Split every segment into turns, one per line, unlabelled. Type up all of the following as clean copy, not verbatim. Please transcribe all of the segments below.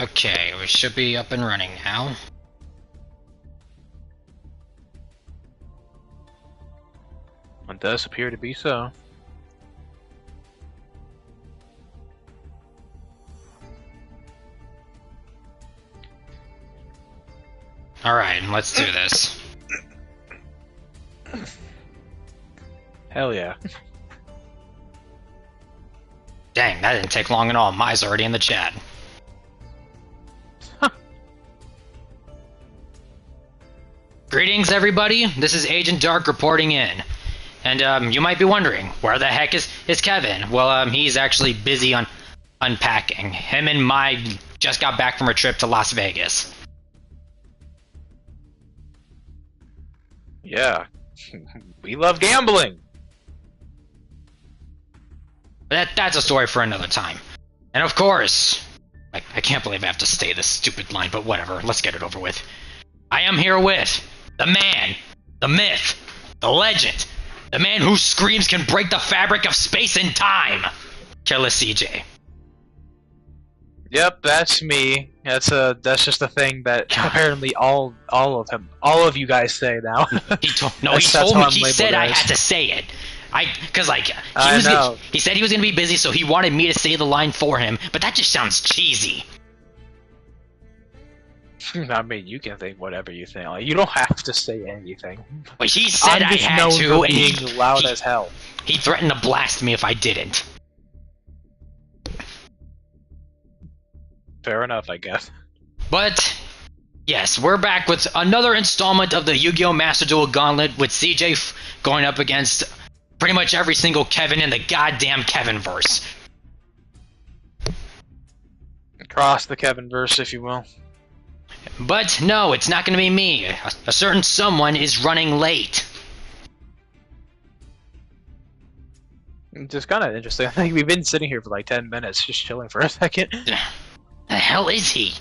Okay, we should be up and running now.
It does appear to be so.
Alright, let's do this.
Hell yeah.
Dang, that didn't take long at all. Mai's already in the chat. Greetings, everybody. This is Agent Dark reporting in. And you might be wondering, where the heck is Kevin? Well, he's actually busy on unpacking. Him and Mai just got back from a trip to Las Vegas.
Yeah. We love gambling.
That's a story for another time. And of course, I can't believe I have to say this stupid line, but whatever, let's get it over with. I am here with the man, the myth, the legend, the man whose screams can break the fabric of space and time, Killa CJ.
Yep, that's me. That's just a thing that apparently all of you guys say now.
He told me. He said I had to say it. He said he was gonna be busy, so he wanted me to say the line for him. But that just sounds cheesy.
I mean, you can think whatever you think. Like, you don't have to say anything.
But he said I had to, and
being loud as hell.
He threatened to blast me if I didn't.
Fair enough, I guess.
But yes, we're back with another installment of the Yu-Gi-Oh! Master Duel Gauntlet with CJ going up against pretty much every single Kevin in the goddamn Kevinverse.
Cross the Kevinverse, if you will.
But no, it's not going to be me. A certain someone is running late.
Just kind of interesting. I think we've been sitting here for like 10 minutes, just chilling for a second.
The hell is he?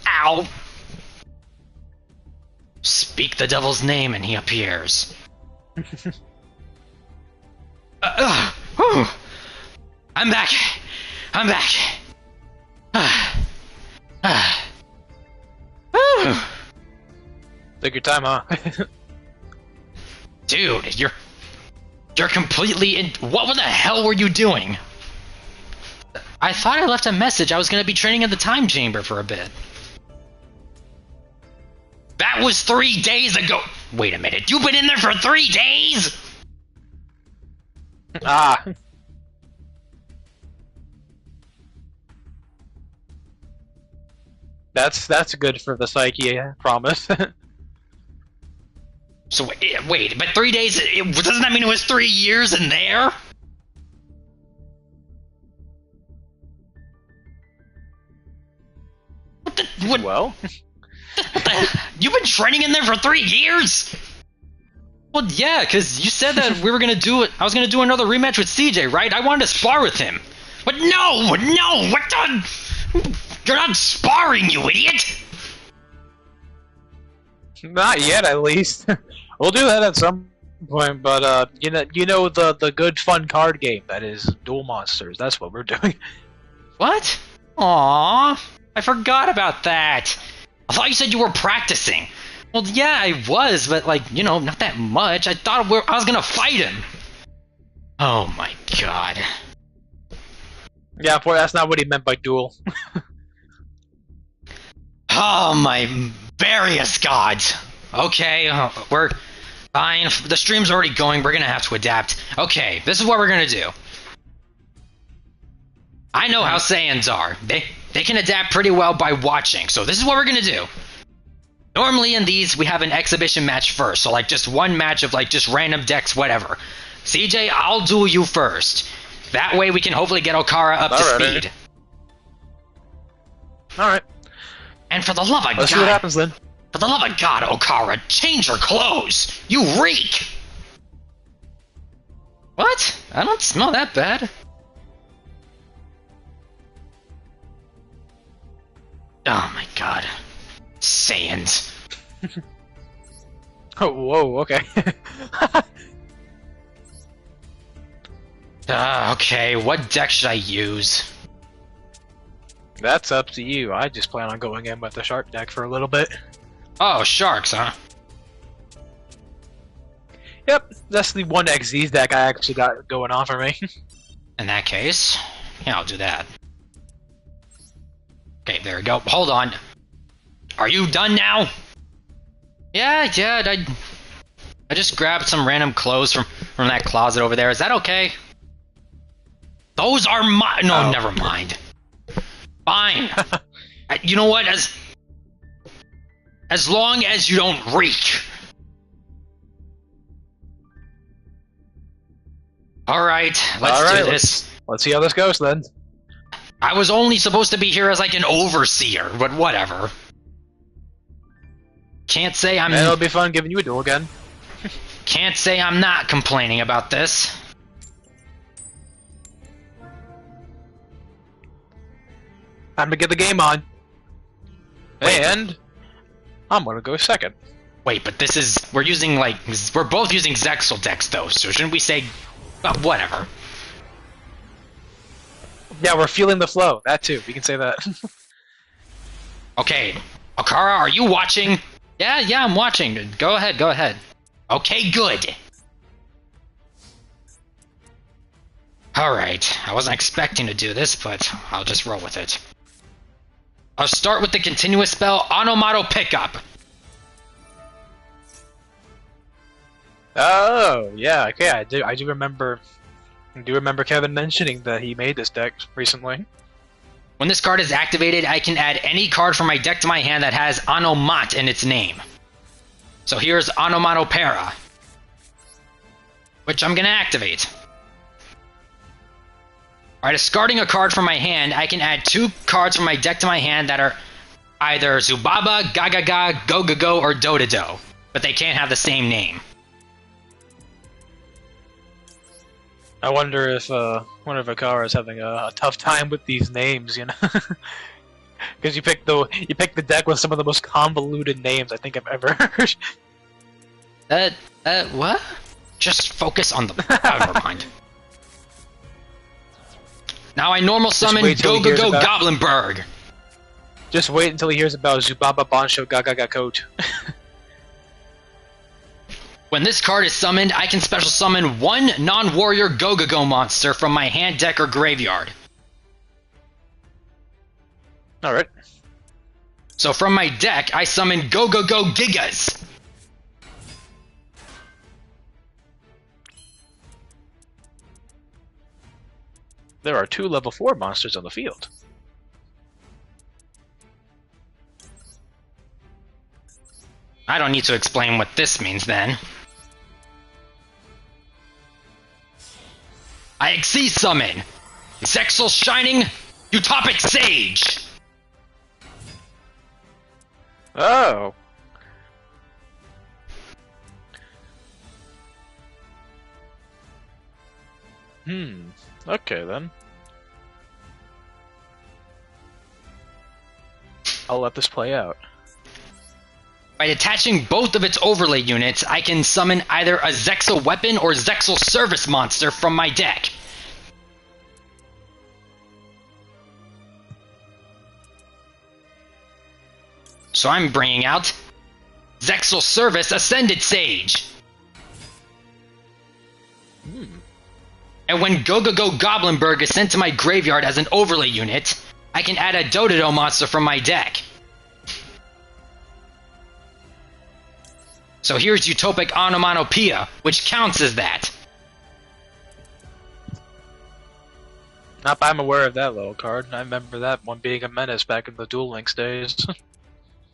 Ow! Speak the devil's name and he appears. I'm back. I'm back.
Take your time, huh?
Dude, you're completely in. What the hell were you doing? I thought I left a message. I was gonna be training in the time chamber for a bit. That was 3 days ago. Wait a minute. You've been in there for 3 days?
Ah. That's good for the psyche, I promise.
So wait, but 3 days, doesn't that mean it was 3 years in there? What?
Well?
You've been training in there for 3 years? Well, yeah, because you said that we were gonna do it. I was gonna do another rematch with CJ, right? I wanted to spar with him. But no, what the? You're not sparring, you idiot!
Not yet, at least. We'll do that at some point, but you know the good fun card game that is Duel Monsters. That's what we're doing.
What? Aww, I forgot about that. I thought you said you were practicing. Well, yeah, I was, but like, you know, not that much. I thought I was gonna fight him. Oh my god.
Yeah, boy, that's not what he meant by duel.
Oh my various gods. Okay, we're fine. The stream's already going. We're gonna have to adapt. Okay, this is what we're gonna do. I know how Saiyans are. They can adapt pretty well by watching. So this is what we're gonna do. Normally in these, we have an exhibition match first. So like just one match of like just random decks, whatever. CJ, I'll duel you first. That way we can hopefully get Okara up to speed.
Alright.
And for the love of God...
Let's see what happens then.
For the love of God, Okara, change your clothes! You reek! What? I don't smell that bad. Oh my god. Saiyans.
Oh, whoa, okay.
Okay, what deck should I use?
That's up to you. I just plan on going in with the shark deck for a little bit.
Oh, sharks, huh?
Yep, that's the one XZ deck I actually got going on for me.
In that case, yeah, I'll do that. Okay, there we go. Hold on. Are you done now? Yeah, I just grabbed some random clothes from that closet over there. Is that okay? Those are my... No,
Oh.
never mind. Fine. You know what? As long as you don't reek. Alright, let's do this.
Let's see how this goes then.
I was only supposed to be here as like an overseer, but whatever. Can't say I'm...
It'll be fun giving you a duel again.
Can't say I'm not complaining about this.
Time to get the game on.
Wait,
And I'm gonna go second.
Wait, but this is... We're using, like... We're both using Zexal decks, though, so shouldn't we say... whatever.
Yeah, we're feeling the flow. That too. We can say that.
Okay, Okara, are you watching? Yeah, I'm watching. Go ahead. Okay, good. Alright, I wasn't expecting to do this, but I'll just roll with it. I'll start with the continuous spell, Onomato Pickup.
Oh, yeah. Okay, I do remember. I do remember Kevin mentioning that he made this deck recently.
When this card is activated, I can add any card from my deck to my hand that has Anomat in its name. So here's Onomatopera, which I'm going to activate. Alright, discarding a card from my hand, I can add 2 cards from my deck to my hand that are either Zubaba, Gagaga, Go-Go-Go, or Do-Do-Do, but they can't have the same name.
I wonder if one of Okara is having a tough time with these names, you know? Because you pick the deck with some of the most convoluted names I think I've ever heard.
What? Just focus on the... Oh, never mind. Now I normal summon
wait till he hears
Go-Go-Go
about-
Goblinberg.
Just wait until he hears about Zubaba Bansho Gagaga Coat.
When this card is summoned, I can special summon 1 non-warrior Go-Go-Go monster from my hand, deck, or graveyard.
Alright.
So from my deck, I summon Go-Go-Go Gigas.
There are 2 level 4 monsters on the field.
I don't need to explain what this means then. I Xyz summon Zexal Shining Utopic Sage.
Oh. Okay then. I'll let this play out.
By detaching both of its overlay units, I can summon either a Zexal Weapon or Zexal Service monster from my deck. So I'm bringing out Zexal Service Ascended Sage. And when Go-Go-Go Goblinberg is sent to my graveyard as an overlay unit, I can add a Do-Do-Do monster from my deck. So here's Utopic Onomatopoeia, which counts as that.
Not that I'm aware of that little card. I remember that one being a menace back in the Duel Links days.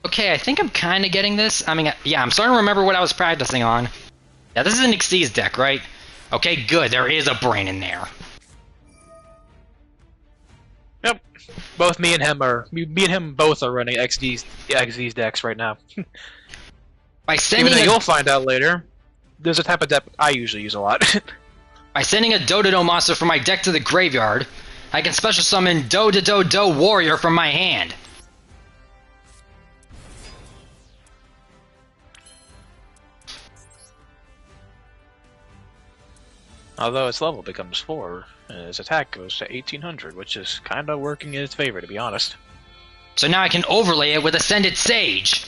Okay, I think I'm kind of getting this. I mean, yeah, I'm starting to remember what I was practicing on. Yeah, this is an Xyz deck, right? Okay, good. There is a brain in there.
Yep. Both me and him both are running XD's decks right now.
By sending
Even though you'll find out later, there's a type of deck I usually use a lot.
By sending a Do-Do-Do monster from my deck to the graveyard, I can special summon Do-Do-Do-Do Warrior from my hand.
Although its level becomes 4, and its attack goes to 1800, which is kinda working in its favor, to be honest.
So now I can overlay it with Ascended Sage.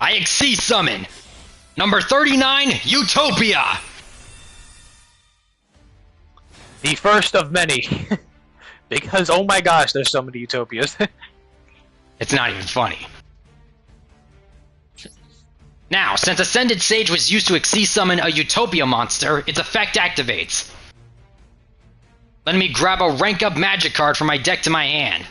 I Xyz Summon! Number 39, Utopia!
The first of many. Because, oh my gosh, there's so many Utopias.
It's not even funny. Now, since Ascended Sage was used to Xyz Summon a Utopia monster, its effect activates. Let me grab a rank up magic card from my deck to my hand.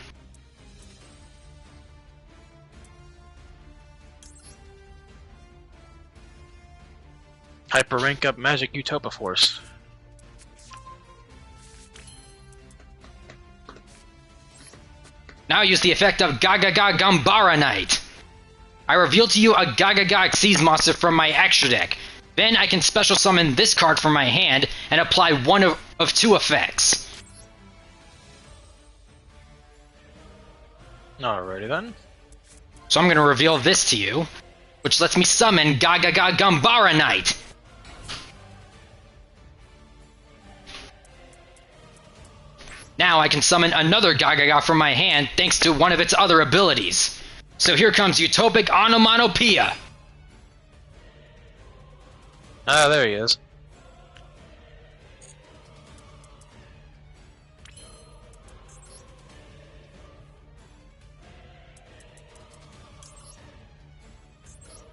Hyper rank up Magic Utopia Force.
Now use the effect of Gagaga Gambara Knight. I reveal to you a Gagaga Xyz monster from my extra deck. Then I can special summon this card from my hand and apply one of 2 effects.
Alrighty then.
So I'm going to reveal this to you, which lets me summon Gagaga Gambara Knight. Now I can summon another Gagaga from my hand thanks to one of its other abilities. So here comes Utopic Onomatopoeia.
Ah, there he is.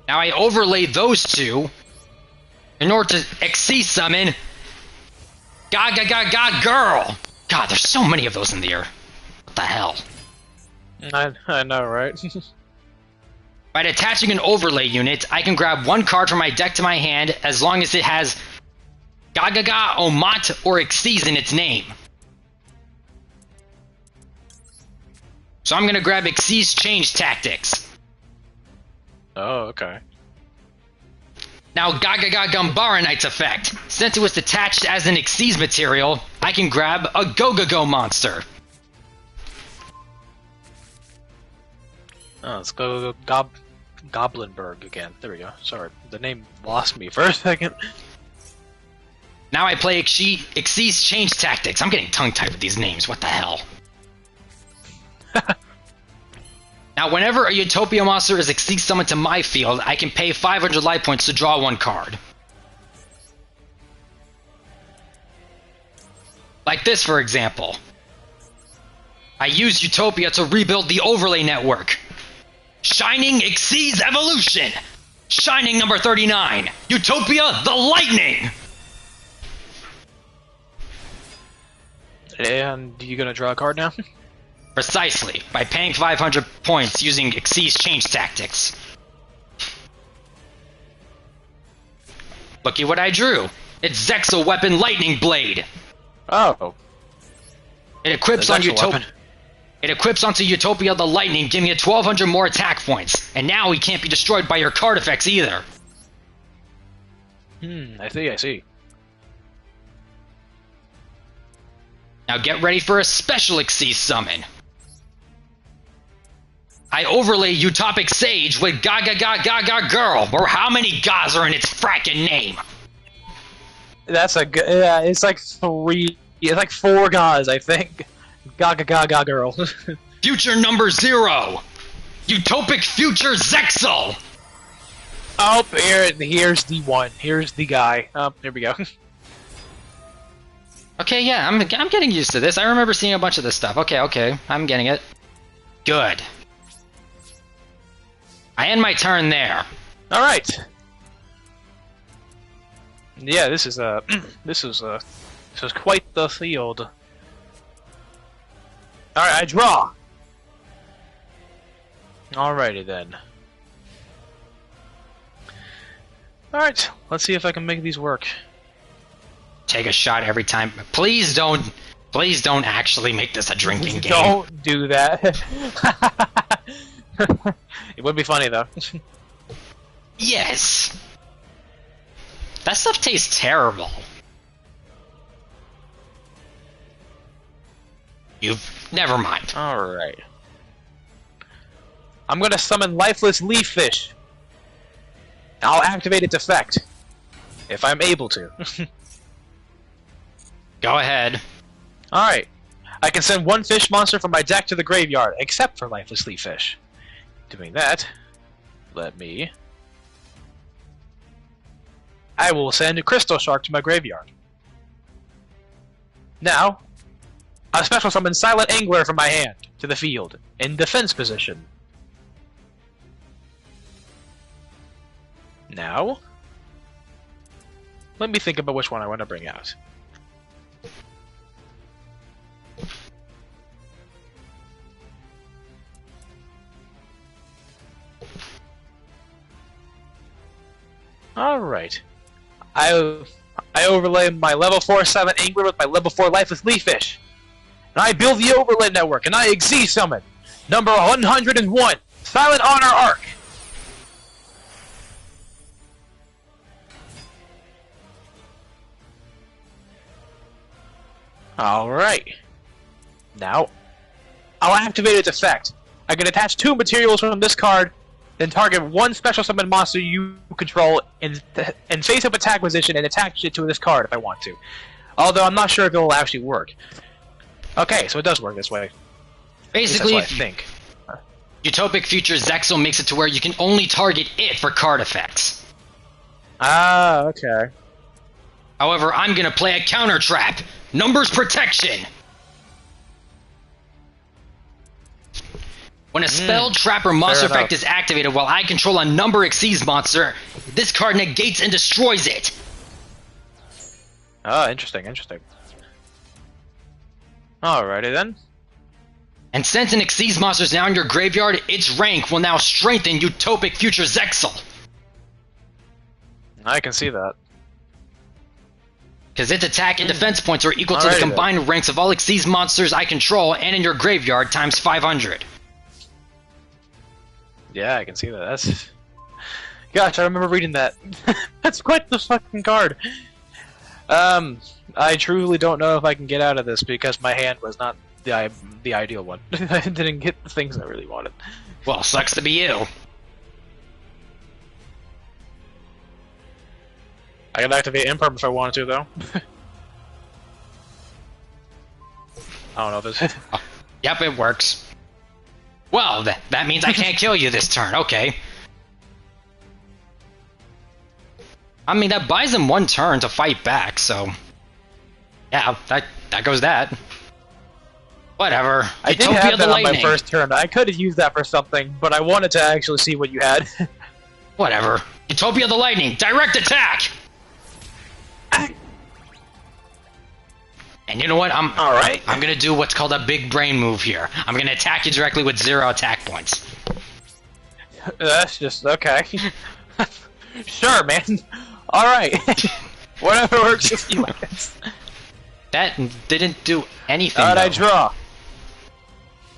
Now I overlay those 2 in order to Xyz Summon Gagaga Girl. God, there's so many of those in the air. What the hell?
I know, right?
By detaching an overlay unit, I can grab 1 card from my deck to my hand as long as it has Gagaga, Omat, or Xyz in its name. So I'm going to grab Xyz Change Tactics.
Oh, okay.
Now Gagaga Gambara Knight's effect. Since it was detached as an Xyz material, I can grab a Go-Go-Go monster.
Oh, let's go Goblinberg again. There we go. Sorry, the name lost me for a second.
Now I play Xyz Change Tactics. I'm getting tongue-tied with these names. What the hell? Now, whenever a Utopia monster is Xyz summoned to my field, I can pay 500 life points to draw 1 card. Like this, for example. I use Utopia to rebuild the overlay network. Shining Xyz Evolution! Shining number 39, Utopia the Lightning!
And you gonna draw a card now?
Precisely, by paying 500 points using Xyz Change Tactics. Looky what I drew. It's Zexal Weapon Lightning Blade.
Oh.
It equips on Utopia. It equips onto Utopia the Lightning, giving it 1200 more attack points. And now he can't be destroyed by your card effects either.
I see.
Now get ready for a special Xyz summon. I overlay Utopic Sage with Gaga Girl, or how many Gas are in its frackin' name?
That's a good. Yeah, it's like 3. It's like 4 guys, I think. Gaga Girl.
Future number 0! Utopic Future Zexal!
Oh, here's the one. Here's the guy. Oh, here we go.
Okay, yeah, I'm getting used to this. I remember seeing a bunch of this stuff. Okay, I'm getting it. Good. I end my turn there.
All right. Yeah, this is this is quite the field. All right, I draw. Alrighty then. All right, let's see if I can make these work.
Take a shot every time. Please don't actually make this a drinking game.
Don't do that. It would be funny though.
Yes. That stuff tastes terrible. Never mind.
Alright. I'm gonna summon Lifeless Leaf Fish. I'll activate its effect. If I'm able to.
Go ahead.
Alright. I can send one fish monster from my deck to the graveyard, except for Lifeless Leaf Fish. Doing that, I will send a Crystal Shark to my graveyard. Now, I special summon Silent Angler from my hand to the field, in defense position. Now, let me think about which one I want to bring out. Alright. I overlay my level 4 Silent Angler with my level 4 Lifeless Leaf Fish. And I build the overlay network, and I Xyz summon number 101, Silent Honor Arc. Alright. Now, I'll activate its effect. I can attach 2 materials from this card, then target one special summon monster you control in face-up attack position and attach it to this card if I want to. Although I'm not sure if it will actually work. Okay, so it does work this way.
Basically,
that's what I think.
Utopic Future Zexal makes it to where you can only target it for card effects.
Ah, okay.
However, I'm gonna play a counter trap. Numbers Protection. When a spell, trap, or monster effect is activated while I control a number Xyz monster, this card negates and destroys it.
Ah, interesting, interesting. Alrighty then.
And since an Xyz monster is now in your graveyard, its rank will now strengthen Utopic Future Zexal.
I can see that.
Because its attack and defense points are equal to the combined ranks of all Xyz monsters I control and in your graveyard times 500.
Yeah, I can see that. That's... Gosh, I remember reading that. That's quite the fucking card. I truly don't know if I can get out of this because my hand was not the ideal one. I didn't get the things I really wanted.
Well, sucks to be you.
I can activate Imperm if I wanted to, though. I don't know if this...
Oh, yep, it works. Well, that means I can't kill you this turn, okay. I mean, that buys him one turn to fight back, so... Yeah, that goes that. Whatever.
I did have that on my first turn. I could have used that for something, but I wanted to actually see what you had.
Whatever. Utopia the Lightning, direct attack! And you know what?
Alright.
I'm gonna do what's called a big brain move here. I'm gonna attack you directly with 0 attack points.
That's just okay. Sure, man. Alright. Whatever works with you, I guess.
That didn't do anything.
Alright, I draw.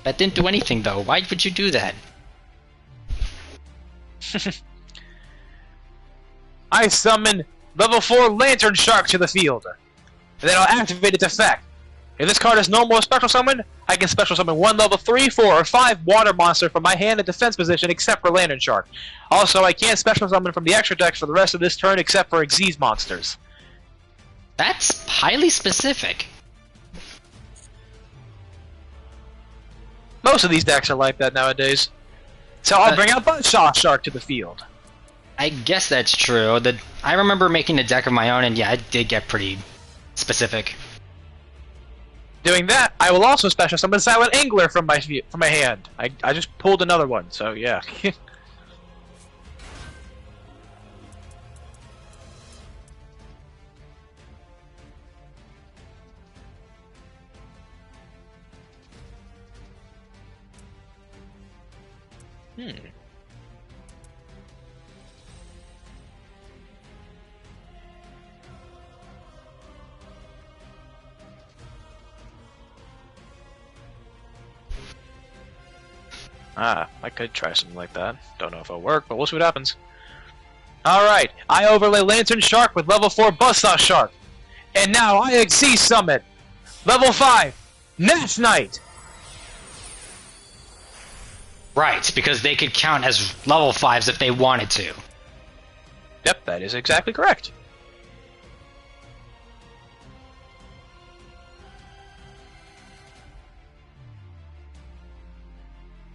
That didn't do anything though. Why would you do that?
I summon level 4 Lantern Shark to the field. And then I'll activate its effect. If this card is normal or special summon, I can special summon one level 3, 4, or 5 water monster from my hand in defense position except for Lantern Shark. Also, I can't special summon from the extra deck for the rest of this turn except for Xyz monsters.
That's highly specific.
Most of these decks are like that nowadays. So I'll bring out Buzzsaw Shark to the field.
I guess that's true. I remember making a deck of my own, and yeah, it did get pretty specific.
Doing that, I will also special summon Silent Angler from my hand. I just pulled another one, so yeah. I could try something like that. Don't know if it'll work, but we'll see what happens. Alright, I overlay Lantern Shark with level 4 Buzzsaw Shark. And now I Xyz summon level 5 Nash Knight.
Right, because they could count as level 5s if they wanted to.
Yep, that is exactly correct.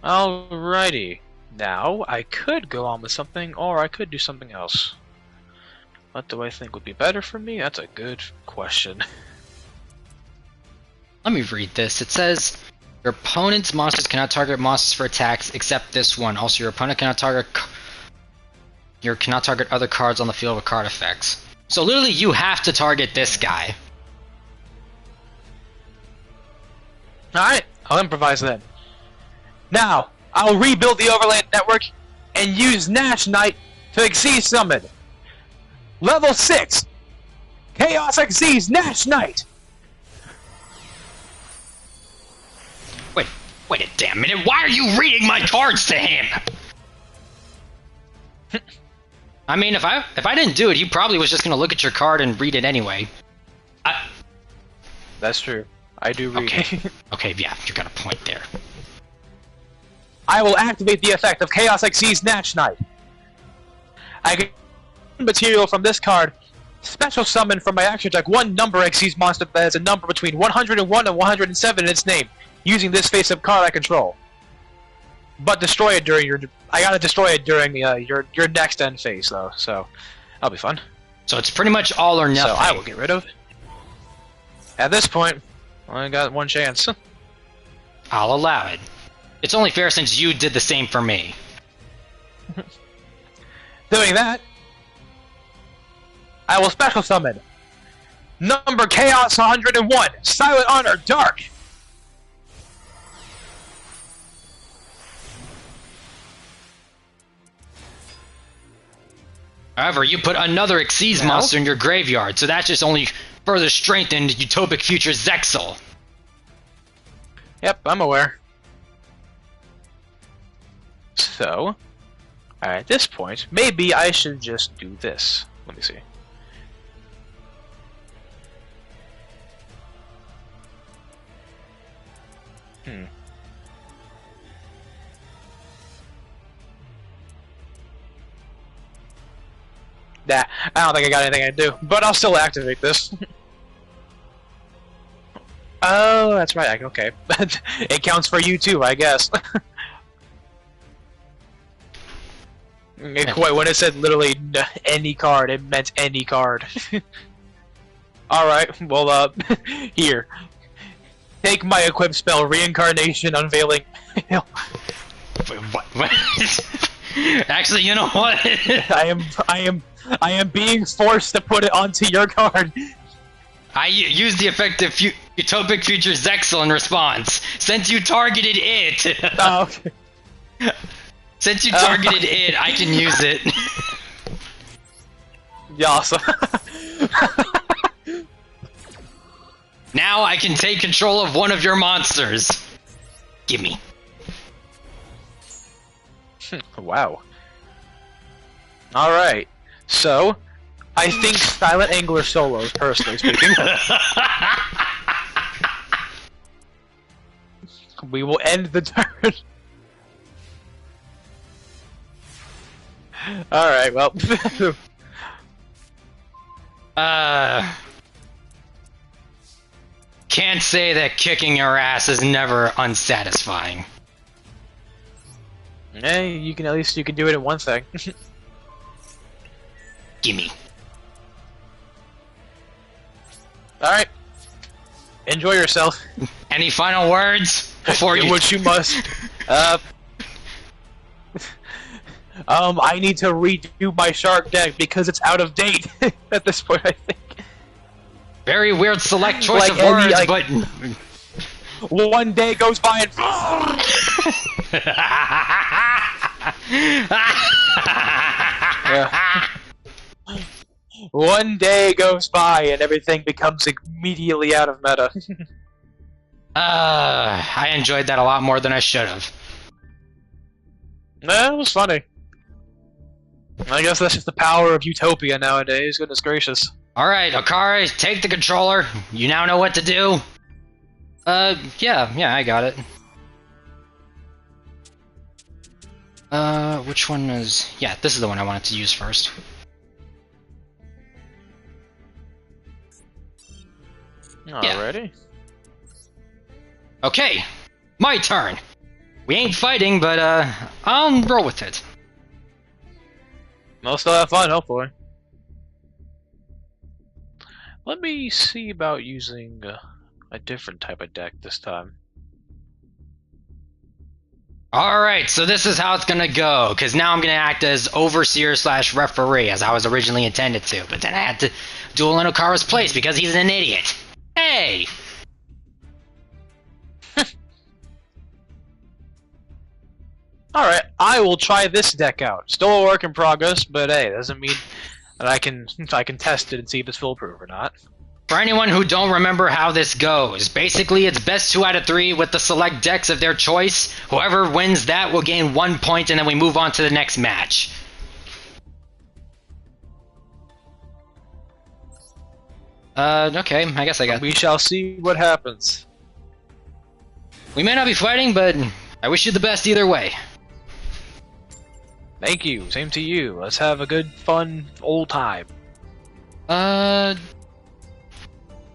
Alrighty. Now, I could go on with something, or I could do something else. What do I think would be better for me? That's a good question.
Let me read this. It says, your opponent's monsters cannot target monsters for attacks except this one. Also, your opponent cannot target other cards on the field with card effects. So literally, you have to target this guy.
Alright, I'll improvise then. Now, I'll rebuild the Overland Network and use Nash Knight to Xyz Summon. Level 6! Chaos Xyz Nash Knight!
Wait a damn minute, why are you reading my cards to him? I mean, if I didn't do it, he probably was just gonna look at your card and read it anyway.
That's true. I do read.
Okay. Okay, yeah, you got a point there.
I will activate the effect of Chaos Xyz Nash Knight. I can material from this card, special summon from my action deck one number Xyz monster that has a number between 101 and 107 in its name, using this face-up card I control. But destroy it during your... I gotta destroy it during your next end phase, though, so that'll be fun.
So it's pretty much all or nothing.
So I will get rid of it. At this point, I only got one chance.
I'll allow it. It's only fair since you did the same for me.
Doing that, I will special summon number Chaos 101, Silent Honor Dark.
However, you put another Xyz monster in your graveyard, so that just only further strengthened Utopic Future Zexal.
Yep, I'm aware. So, at this point, maybe I should just do this. Let me see. Nah, I don't think I got anything I can do, but I'll still activate this. Oh, that's right, okay. It counts for you too, I guess. Wait, when it said literally any card, it meant any card. Alright, well, here. Take my equip spell, Reincarnation Unveiling.
Wait, what? Actually, you know what?
I am being forced to put it onto your card.
I used the effect of Utopic Future Zexal in response. Since you targeted it.
Oh, okay.
Since you targeted it, I can use it.
Yasa.
Now I can take control of one of your monsters. Gimme.
Wow. Alright. So, I think Silent Angler solos, personally speaking. We will end the turn. Alright, well.
Can't say that kicking your ass is never unsatisfying.
Hey, you can do it in one thing.
Gimme.
Alright. Enjoy yourself.
Any final words before you...
Which you must. I need to redo my shark deck because it's out of date at this point, I think.
Very weird select choice of
Any,
words, but...
One day goes by and... Yeah. One day goes by and everything becomes immediately out of meta.
I enjoyed that a lot more than I should have.
Nah, it was funny. I guess that's just the power of Utopia nowadays, goodness gracious.
Alright, Okara, take the controller. You now know what to do? Yeah, I got it. Which one is... Yeah, this is the one I wanted to use first.
Alrighty.
Okay, my turn. We ain't fighting, but I'll roll with it.
We'll still have fun, hopefully. Let me see about using a different type of deck this time.
Alright, so this is how it's gonna go, because now I'm gonna act as overseer / referee, as I was originally intended to, but then I had to duel in Okara's place because he's an idiot. Hey!
Alright, I will try this deck out. Still a work in progress, but hey, doesn't mean that I can test it and see if it's foolproof or not.
For anyone who don't remember how this goes, basically it's best 2 out of 3 with the select decks of their choice. Whoever wins that will gain 1 point, and then we move on to the next match. Okay, I guess I got...
We shall see what happens.
We may not be fighting, but I wish you the best either way.
Thank you, same to you. Let's have a good, fun, old time.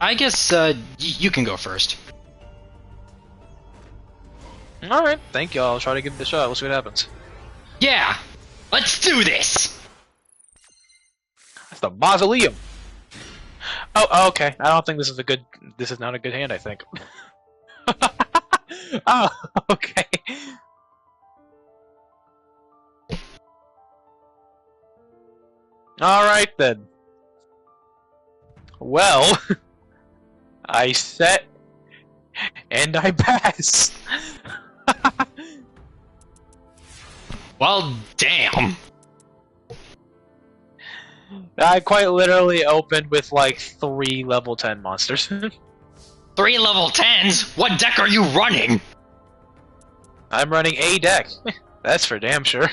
I guess, you can go first.
Alright, thank you. I'll try to give it a shot. We'll see what happens.
Yeah! Let's do this!
That's the mausoleum! Oh, okay. I don't think this is a good... This is not a good hand, I think. Oh, okay. Alright then. Well... I set... And I pass!
Well, damn!
I quite literally opened with like 3 level 10 monsters.
3 level 10s? What deck are you running?
I'm running a deck. That's for damn sure.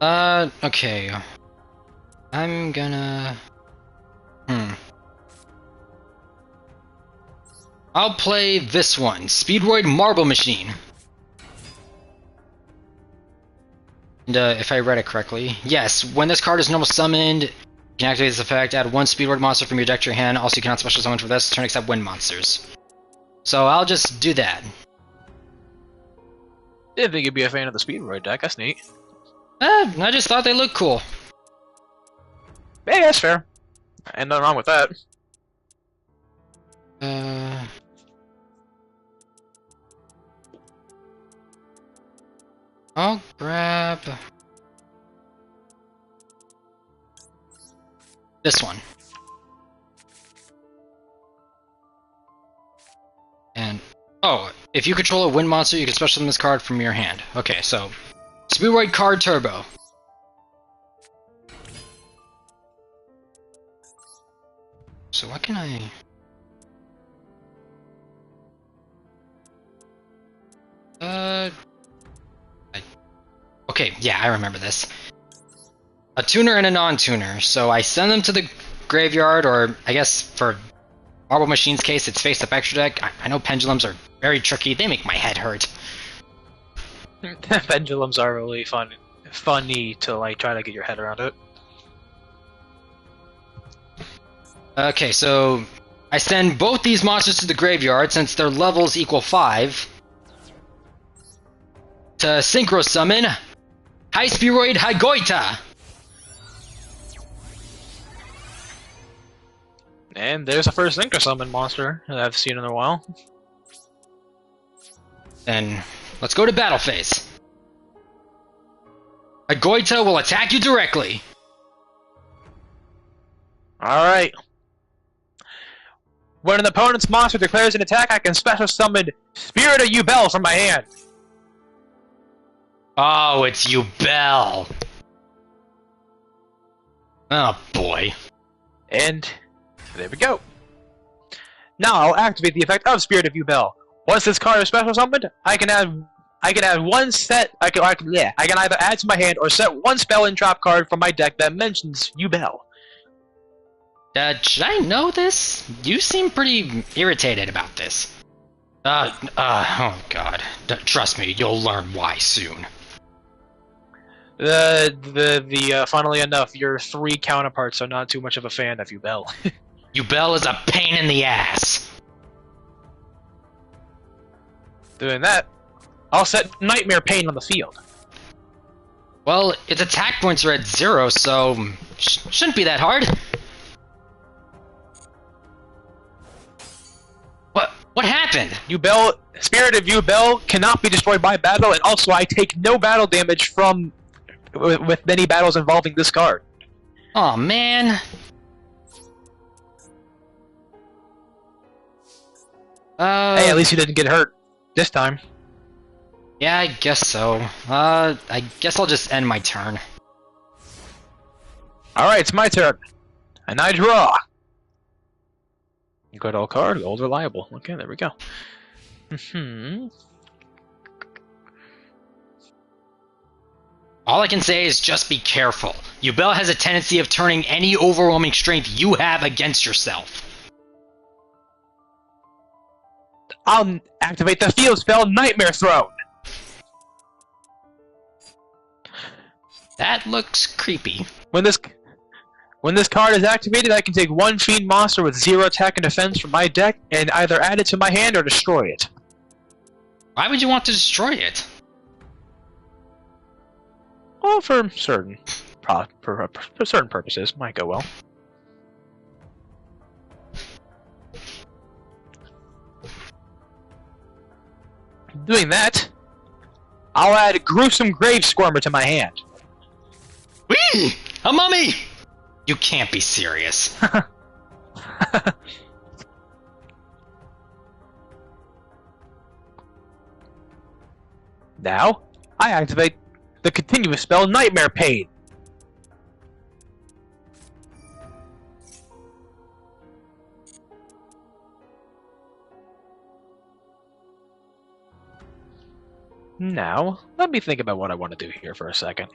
Okay. I'm gonna... I'll play this one, Speedroid Marble Machine. And, if I read it correctly, yes, when this card is normal summoned, you can activate this effect, add 1 Speedroid monster from your deck to your hand. Also, you cannot special summon for this turn except wind monsters. So I'll just do that.
Didn't think you'd be a fan of the Speedroid deck, that's neat.
I just thought they looked cool.
Hey, that's fair. And nothing wrong with that.
I'll grab this one. And oh, if you control a wind monster, you can special summon this card from your hand. Okay, so Speedroid card Turbo. So what can I... Okay, yeah, I remember this. A tuner and a non-tuner. So I send them to the graveyard, or I guess for Marble Machine's case, it's face-up extra deck. I know pendulums are very tricky. They make my head hurt.
Pendulums are really funny to like try to get your head around it.
Okay, so I send both these monsters to the graveyard since their levels equal 5. To synchro summon High Speedroid Higoita.
And there's a first synchro summon monster that I've seen in a while.
And let's go to battle phase. Higoita will attack you directly.
Alright. When an opponent's monster declares an attack, I can special summon Spirit of Yubel from my hand.
Oh, it's Yubel. Oh boy.
And there we go. Now I'll activate the effect of Spirit of Yubel. Once this card is special summoned, I can add one set. I can either add to my hand or set one spell and trap card from my deck that mentions Yubel.
Should I know this? You seem pretty irritated about this. Oh god. Trust me, you'll learn why soon.
Funnily enough, your 3 counterparts are not too much of a fan of Yubel.
Yubel is a pain in the ass.
Doing that, I'll set Nightmare Pain on the field.
Well, its attack points are at 0, so shouldn't be that hard. What happened?
Yubel, Spirit of Yubel cannot be destroyed by battle, and also I take no battle damage from with many battles involving this card.
Oh man.
Hey, at least you didn't get hurt this time.
Yeah, I guess so. I guess I'll just end my turn.
Alright, it's my turn. And I draw. Good old card, old reliable. Okay, there we go.
All I can say is just be careful. Yubel has a tendency of turning any overwhelming strength you have against yourself.
I'll activate the field spell Nightmare Throne.
That looks creepy.
When this card is activated, I can take one Fiend monster with 0 attack and defense from my deck and either add it to my hand or destroy it.
Why would you want to destroy it?
Well, for certain purposes, might go well. Doing that, I'll add Gruesome Grave Squirmer to my hand.
Whee! A mummy! You can't be serious.
Now, I activate the continuous spell Nightmare Pain. Now, let me think about what I want to do here for a second.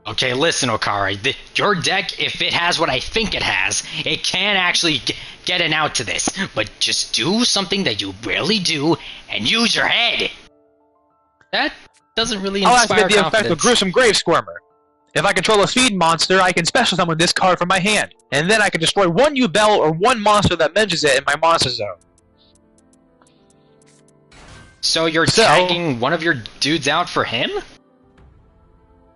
Okay, listen, Okara. Your deck, if it has what I think it has, it can actually get an out to this. But just do something that you rarely do and use your head. That doesn't really inspire confidence.
I'll activate the effect of Gruesome Grave Squirmer. If I control a feed monster, I can special summon this card from my hand, and then I can destroy one Yubel or one monster that mentions it in my monster zone.
So you're tagging one of your dudes out for him?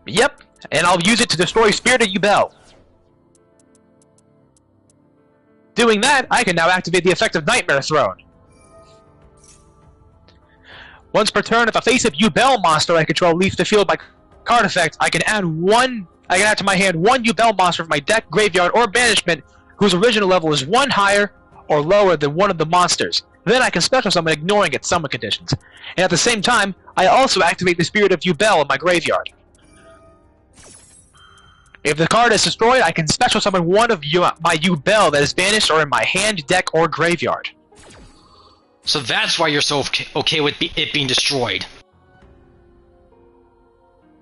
Yep, and I'll use it to destroy Spirit of Yubel. Doing that, I can now activate the effect of Nightmare Throne. Once per turn, if a face of Yubel monster I control leaves the field by card effect, I can add to my hand one Yubel monster from my deck, graveyard, or banishment whose original level is 1 higher or lower than one of the monsters. Then I can special summon ignoring its summon conditions. And at the same time, I also activate the Spirit of Yubel in my graveyard. If the card is destroyed, I can special summon one of my Yubel that is banished or in my hand, deck, or graveyard.
So that's why you're so okay with it being destroyed.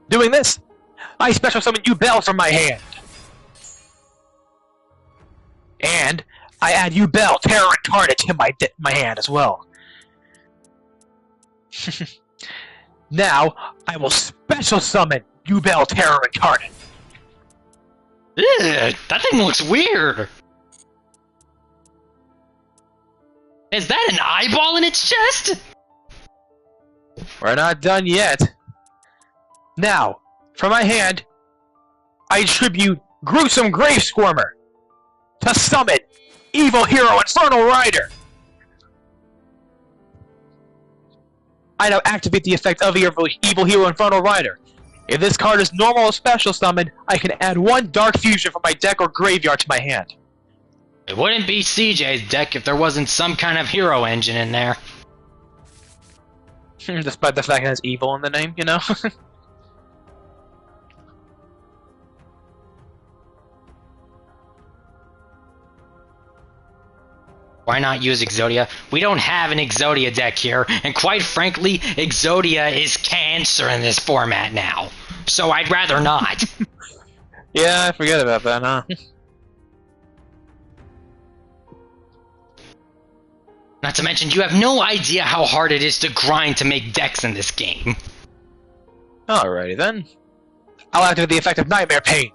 Doing this, I special summon Yubel from my hand. And I add Yubel Terror Incarnate to my hand as well. Now, I will special summon Yubel Terror Incarnate.
Ew, that thing looks weird. Is that an eyeball in its chest?
We're not done yet. Now, from my hand, I tribute Gruesome Grave Squirmer to summon Evil Hero Infernal Rider. I now activate the effect of Evil Hero Infernal Rider. If this card is normal or special summoned, I can add one Dark Fusion from my deck or graveyard to my hand.
It wouldn't be CJ's deck if there wasn't some kind of hero engine in there.
Despite the fact it has evil in the name, you know?
Why not use Exodia? We don't have an Exodia deck here, and quite frankly, Exodia is cancer in this format now. So I'd rather not.
Yeah, I forget about that, huh?
Not to mention, you have no idea how hard it is to grind to make decks in this game.
Alrighty then. I'll activate the effect of Nightmare Pain.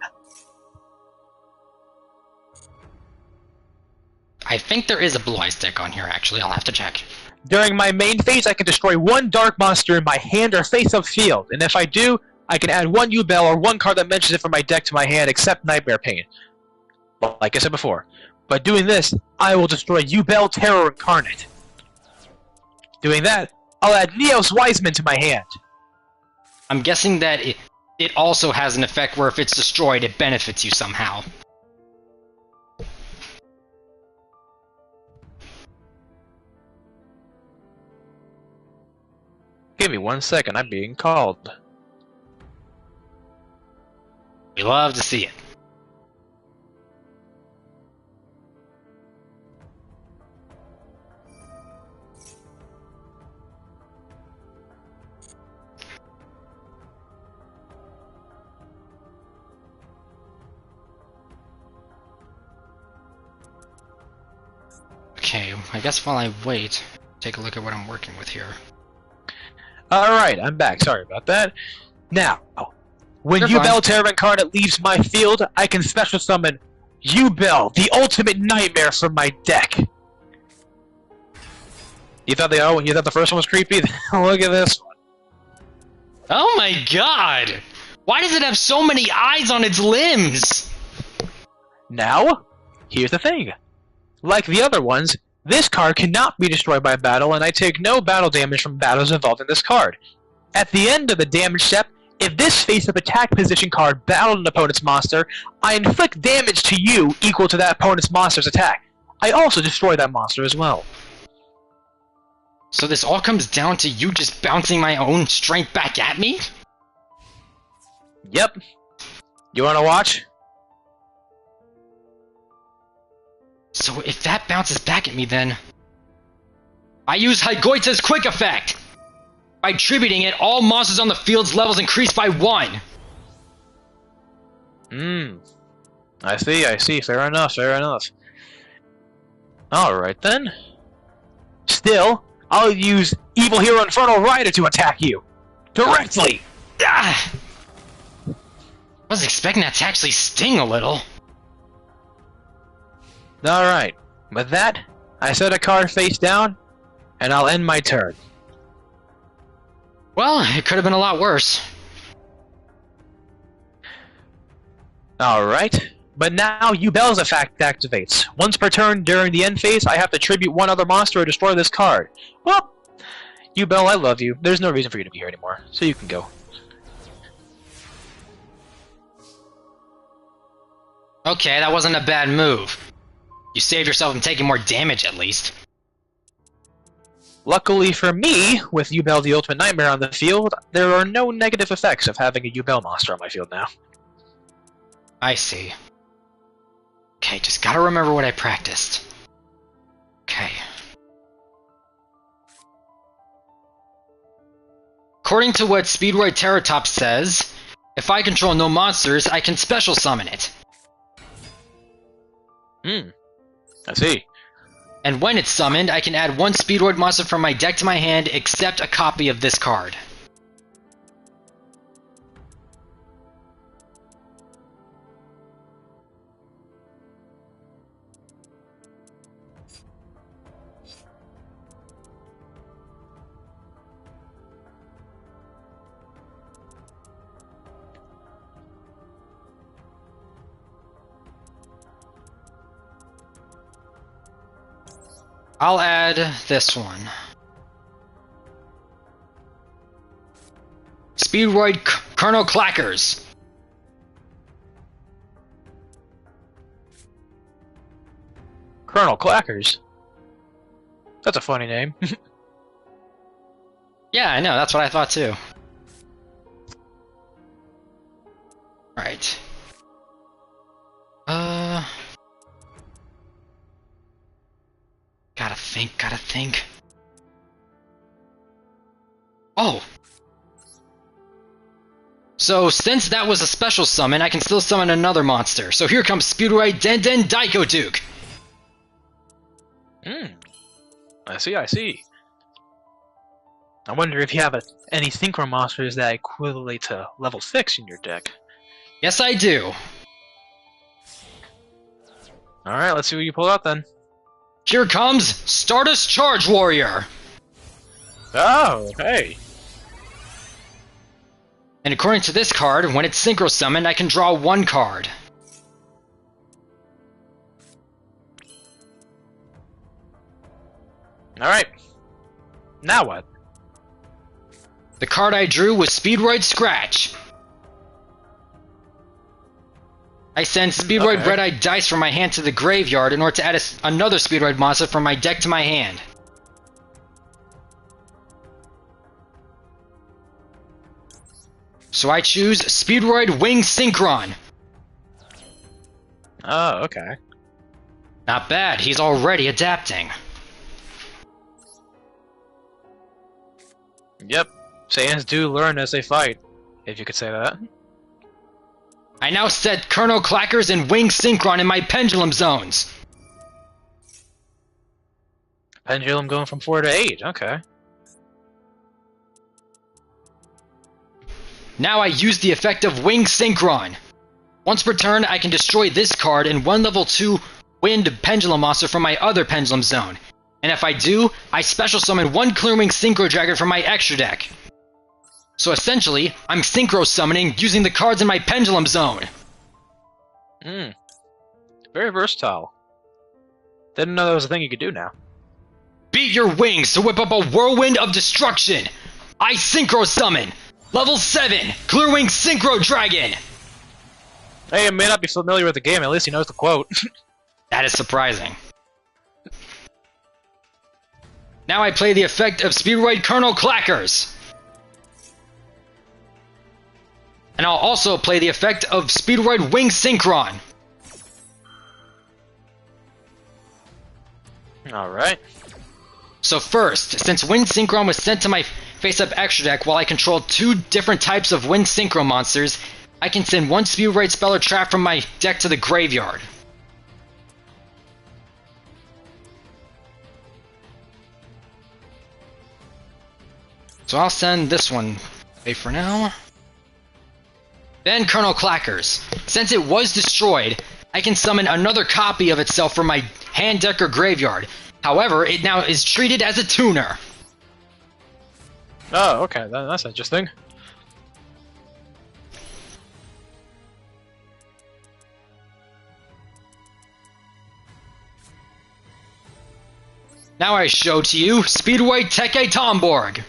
I think there is a Blue Eyes deck on here, actually. I'll have to check.
During my main phase, I can destroy one dark monster in my hand or face-up field, and if I do, I can add one U-Bell or one card that mentions it from my deck to my hand, except Nightmare Pain. Like I said before, by doing this, I will destroy U-Bell Terror Incarnate. Doing that, I'll add Neos Wiseman to my hand.
I'm guessing that it also has an effect where if it's destroyed, it benefits you somehow.
Give me 1 second, I'm being called.
We love to see it. Okay, I guess while I wait, take a look at what I'm working with here.
Alright, I'm back. Sorry about that. Now, when
You're
U-Bell
fine.
Terror Incarnate leaves my field, I can special summon U-Bell, the ultimate nightmare, from my deck. You thought the first one was creepy? Look at this one.
Oh my god! Why does it have so many eyes on its limbs?
Now, here's the thing. Like the other ones, this card cannot be destroyed by battle, and I take no battle damage from battles involved in this card. At the end of the damage step, if this face-up attack position card battled an opponent's monster, I inflict damage to you equal to that opponent's monster's attack. I also destroy that monster as well.
So this all comes down to you just bouncing my own strength back at me?
Yep. You wanna watch?
So if that bounces back at me, then I use Hygoita's Quick Effect! By attributing it, all monsters on the field's levels increase by 1!
I see. Fair enough. Alright then. Still, I'll use Evil Hero Infernal Rider to attack you! Directly!
Ah! I was expecting that to actually sting a little.
Alright, with that, I set a card face down, and I'll end my turn.
Well, it could have been a lot worse.
Alright, but now U-Bell's effect activates. Once per turn during the end phase, I have to tribute one other monster or destroy this card. Well, U-Bell, I love you. There's no reason for you to be here anymore, so you can go.
Okay, that wasn't a bad move. You saved yourself from taking more damage, at least.
Luckily for me, with U-Bell the Ultimate Nightmare on the field, there are no negative effects of having a U-Bell monster on my field now.
I see. Okay, just gotta remember what I practiced. Okay. According to what Speedroid Terratop says, if I control no monsters, I can special summon it.
I see.
And when it's summoned, I can add one Speedroid monster from my deck to my hand, except a copy of this card. I'll add this one. Speedroid Colonel Clackers.
Colonel Clackers? That's a funny name.
Yeah, I know, that's what I thought too. Right. Gotta think. Oh! So, since that was a special summon, I can still summon another monster. So here comes Speedroid Den Daiko Duke!
I see. I wonder if you have any synchro monsters that equivalent to level 6 in your deck.
Yes, I do.
Alright, let's see what you pull out then.
Here comes Stardust Charge Warrior.
Oh, hey.
And according to this card, when it's synchro summoned, I can draw 1 card.
Alright. Now what?
The card I drew was Speedroid Scratch. I send Speedroid
Okay.
Red-Eyed Dice from my hand to the graveyard in order to add another Speedroid monster from my deck to my hand. So I choose Speedroid Wing Synchron.
Oh, okay.
Not bad, he's already adapting.
Yep. Saiyans do learn as they fight, if you could say that.
I now set Colonel Clackers and Wing Synchron in my Pendulum Zones.
Pendulum going from 4 to 8, okay.
Now I use the effect of Wing Synchron. Once per turn, I can destroy this card and 1 level 2 Wind Pendulum monster from my other Pendulum Zone. And if I do, I special summon 1 Clearwing Synchro Dragon from my extra deck. So essentially, I'm synchro summoning using the cards in my Pendulum Zone.
Very versatile. Didn't know that was a thing you could do now.
Beat your wings to whip up a Whirlwind of Destruction. I synchro summon Level 7 Clearwing Synchro Dragon.
Hey, I may not be familiar with the game, at least he knows the quote.
That is surprising. Now I play the effect of Speedroid Colonel Clackers. And I'll also play the effect of Speedroid Wing Synchron.
Alright.
So first, since Wind Synchron was sent to my face-up extra deck while I control 2 different types of Wind Synchro monsters, I can send 1 Speedroid Spell or Trap from my deck to the graveyard. So I'll send this one away for now. Then Colonel Clackers. Since it was destroyed, I can summon another copy of itself from my hand deck or graveyard. However, it now is treated as a tuner.
Oh, okay, that's interesting.
Now I show to you Speedway Teke Tomborg.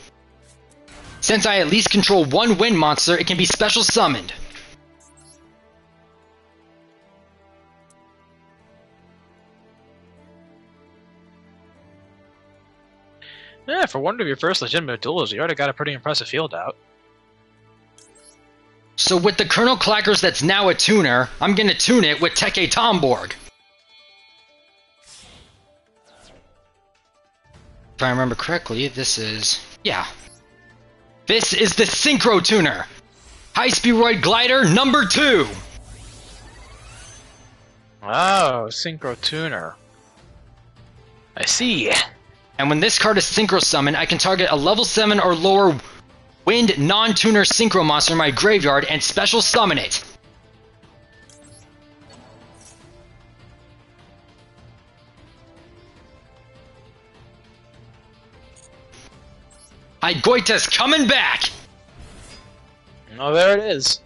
Since I at least control 1 wind monster, it can be special summoned.
Yeah, for one of your first legitimate duels, you already got a pretty impressive field out.
So with the Colonel Clackers that's now a tuner, I'm gonna tune it with Teke Tomborg. If I remember correctly, this is... yeah. This is the Synchro Tuner! High Speedroid Glider number 2!
Oh, Synchro Tuner. I see.
And when this card is Synchro Summoned, I can target a level 7 or lower Wind non-tuner Synchro monster in my graveyard and special summon it. Goita's coming back!
Oh, there it is.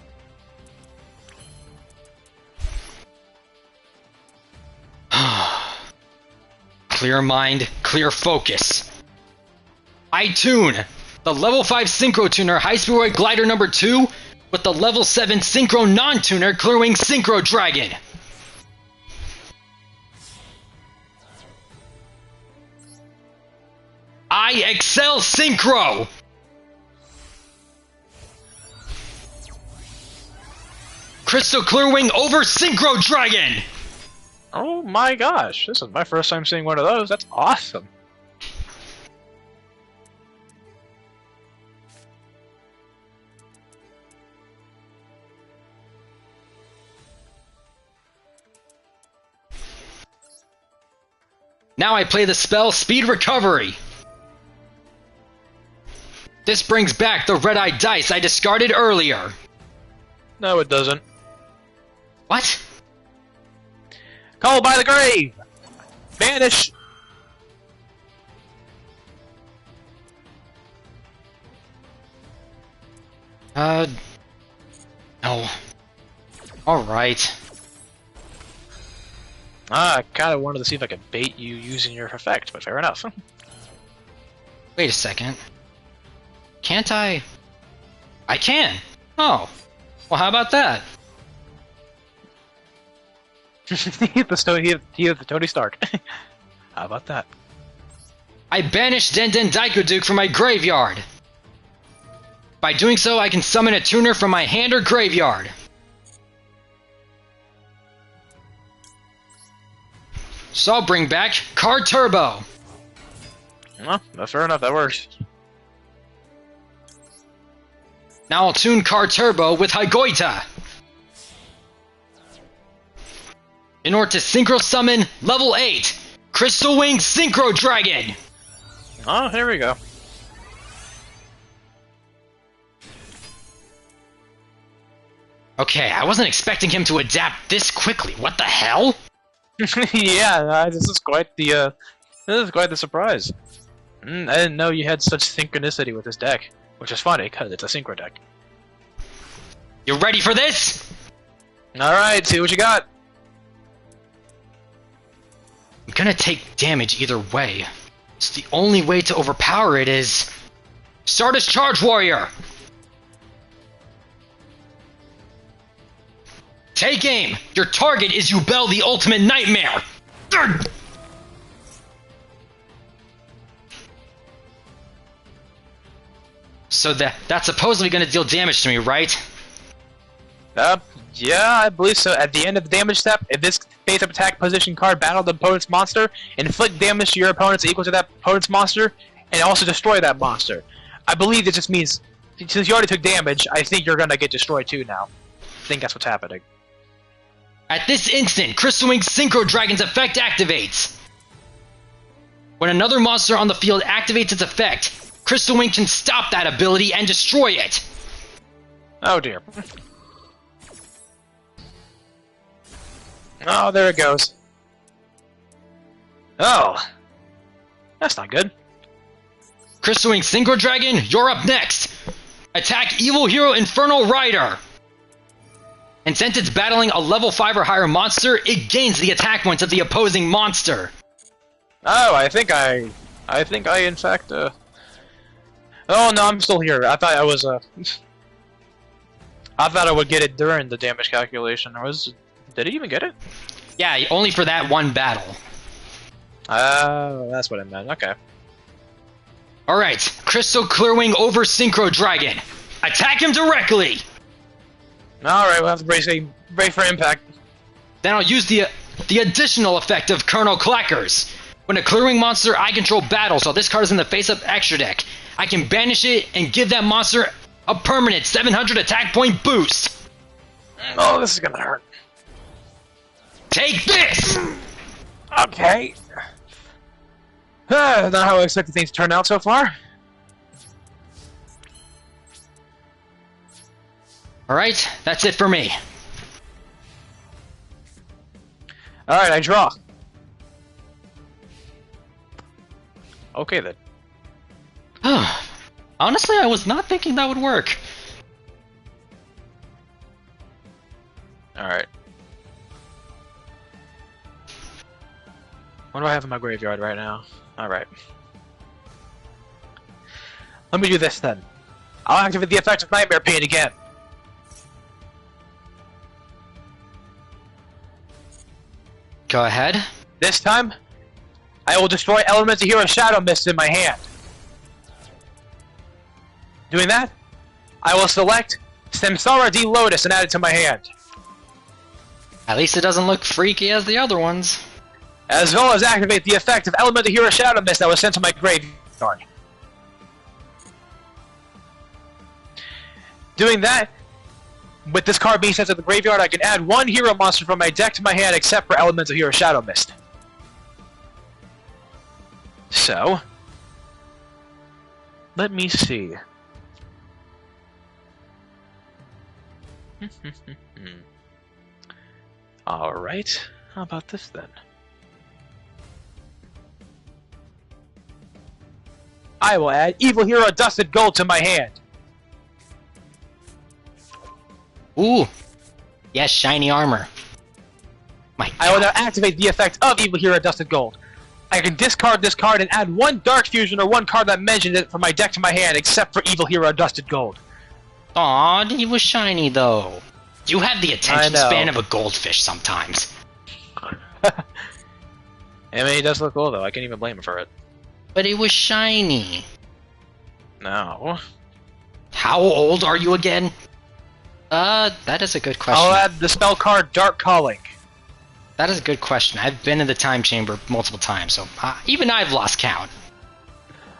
Clear mind, clear focus. I tune the level 5 Synchro Tuner High Speedroid Glider number 2 with the level 7 Synchro non-tuner Clearwing Synchro Dragon. I excel Synchro! Crystal Clearwing over Synchro Dragon!
Oh my gosh, this is my first time seeing one of those. That's awesome.
Now I play the spell Speed Recovery. This brings back the red-eyed dice I discarded earlier.
No, it doesn't.
What?
Called by the grave! Vanish!
No. Alright.
I kinda wanted to see if I could bait you using your effect, but fair enough.
Wait a second. Can't I? I can! Oh. Well, how about that?
He hit the Tony Stark. How about that?
I banished Den Daiku Duke from my graveyard. By doing so, I can summon a tuner from my hand or graveyard. So I'll bring back Card Turbo.
Well, fair enough, that works.
Now I'll tune Card Turbo with Higoita in order to Synchro Summon Level 8 Crystal Wing Synchro Dragon.
Oh, here we go.
Okay, I wasn't expecting him to adapt this quickly. What the hell?
Yeah, this is quite the surprise. I didn't know you had such synchronicity with this deck, which is funny because it's a synchro deck.
You ready for this?
All right, see what you got.
I'm gonna take damage either way. It's the only way to overpower it is Stardust Charge Warrior. Take aim! Your target is Yubel the Ultimate Nightmare! Urgh! So that's supposedly gonna deal damage to me, right?
Yeah, I believe so. At the end of the damage step, if this face-up attack position card battled the opponent's monster, inflict damage to your opponents equal to that opponent's monster, and also destroy that monster. I believe it just means, since you already took damage, I think you're gonna get destroyed too now. I think that's what's happening.
At this instant, Crystal Wing Synchro Dragon's effect activates. When another monster on the field activates its effect, Crystal Wing can stop that ability and destroy it.
Oh dear. Oh, there it goes. Oh. That's not good.
Crystal Wing Synchro Dragon, you're up next. Attack Evil Hero Infernal Rider. And since it's battling a level 5 or higher monster, it gains the attack points of the opposing monster.
Oh, I think I in fact, Oh no, I'm still here. I thought I was, I thought I would get it during the damage calculation. Did he even get it?
Yeah, only for that one battle.
Oh, that's what I meant. Okay.
Alright, Crystal Clearwing over Synchro Dragon. Attack him directly!
Alright, we'll have to brace for impact.
Then I'll use the additional effect of Colonel Clackers. When a Clearwing monster I control battles while this card is in the face-up extra deck, I can banish it and give that monster a permanent 700 attack point boost.
Oh, this is gonna hurt.
Take this!
Okay. Not how I expected things to turn out so far.
Alright, that's it for me.
Alright, I draw. Okay then.
Honestly, I was not thinking that would work.
Alright. What do I have in my graveyard right now? Alright. Let me do this then. I'll activate the effect of Nightmare Pain again.
Go ahead.
This time, I will destroy elements of Hero Shadow Mist in my hand. Doing that, I will select Samsara D Lotus and add it to my hand.
At least it doesn't look freaky as the other ones.
As well as activate the effect of Element of Hero Shadow Mist that was sent to my graveyard. Doing that, with this card being sent to the graveyard, I can add one hero monster from my deck to my hand except for Elements of Hero Shadow Mist. So, let me see. Alright, how about this then? I will add Evil Hero Dusted Gold to my hand.
Ooh. Yes, shiny armor. My God.
I will now activate the effect of Evil Hero Dusted Gold. I can discard this card and add one Dark Fusion or one card that mentioned it from my deck to my hand, except for Evil Hero Dusted Gold.
Aw, he was shiny though. You have the attention span of a goldfish sometimes.
I mean, he does look cool though. I can't even blame him for it.
But it was shiny.
No.
How old are you again? That is a good question.
I'll add the spell card Dark Calling.
That is a good question. I've been in the time chamber multiple times, so even I've lost count.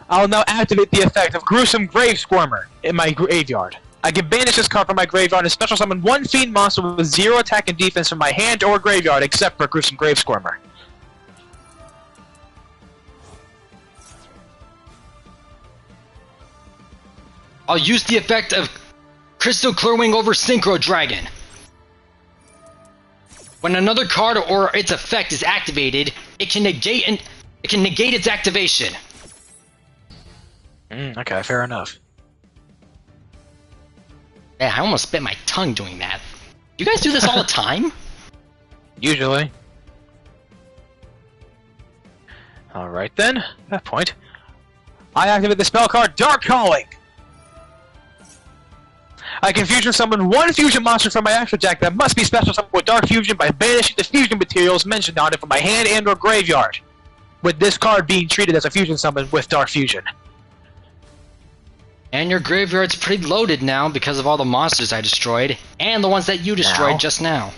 I'll now activate the effect of Gruesome Grave Squirmer in my graveyard. I can banish this card from my graveyard and special summon one fiend monster with 0 attack and defense from my hand or graveyard, except for Gruesome Grave Squirmer.
I'll use the effect of Crystal Clearwing over Synchro Dragon. When another card or its effect is activated, it can negate its activation.
Okay, fair enough.
Yeah, I almost bit my tongue doing that. You guys do this all the time?
Usually. Alright then, at that point, I activate the spell card Dark Calling. I can fusion summon one fusion monster from my extra deck that must be special summoned with Dark Fusion by banishing the fusion materials mentioned on it from my hand and or graveyard, with this card being treated as a fusion summon with Dark Fusion.
And your graveyard's pretty loaded now because of all the monsters I destroyed, and the ones that you destroyed just now.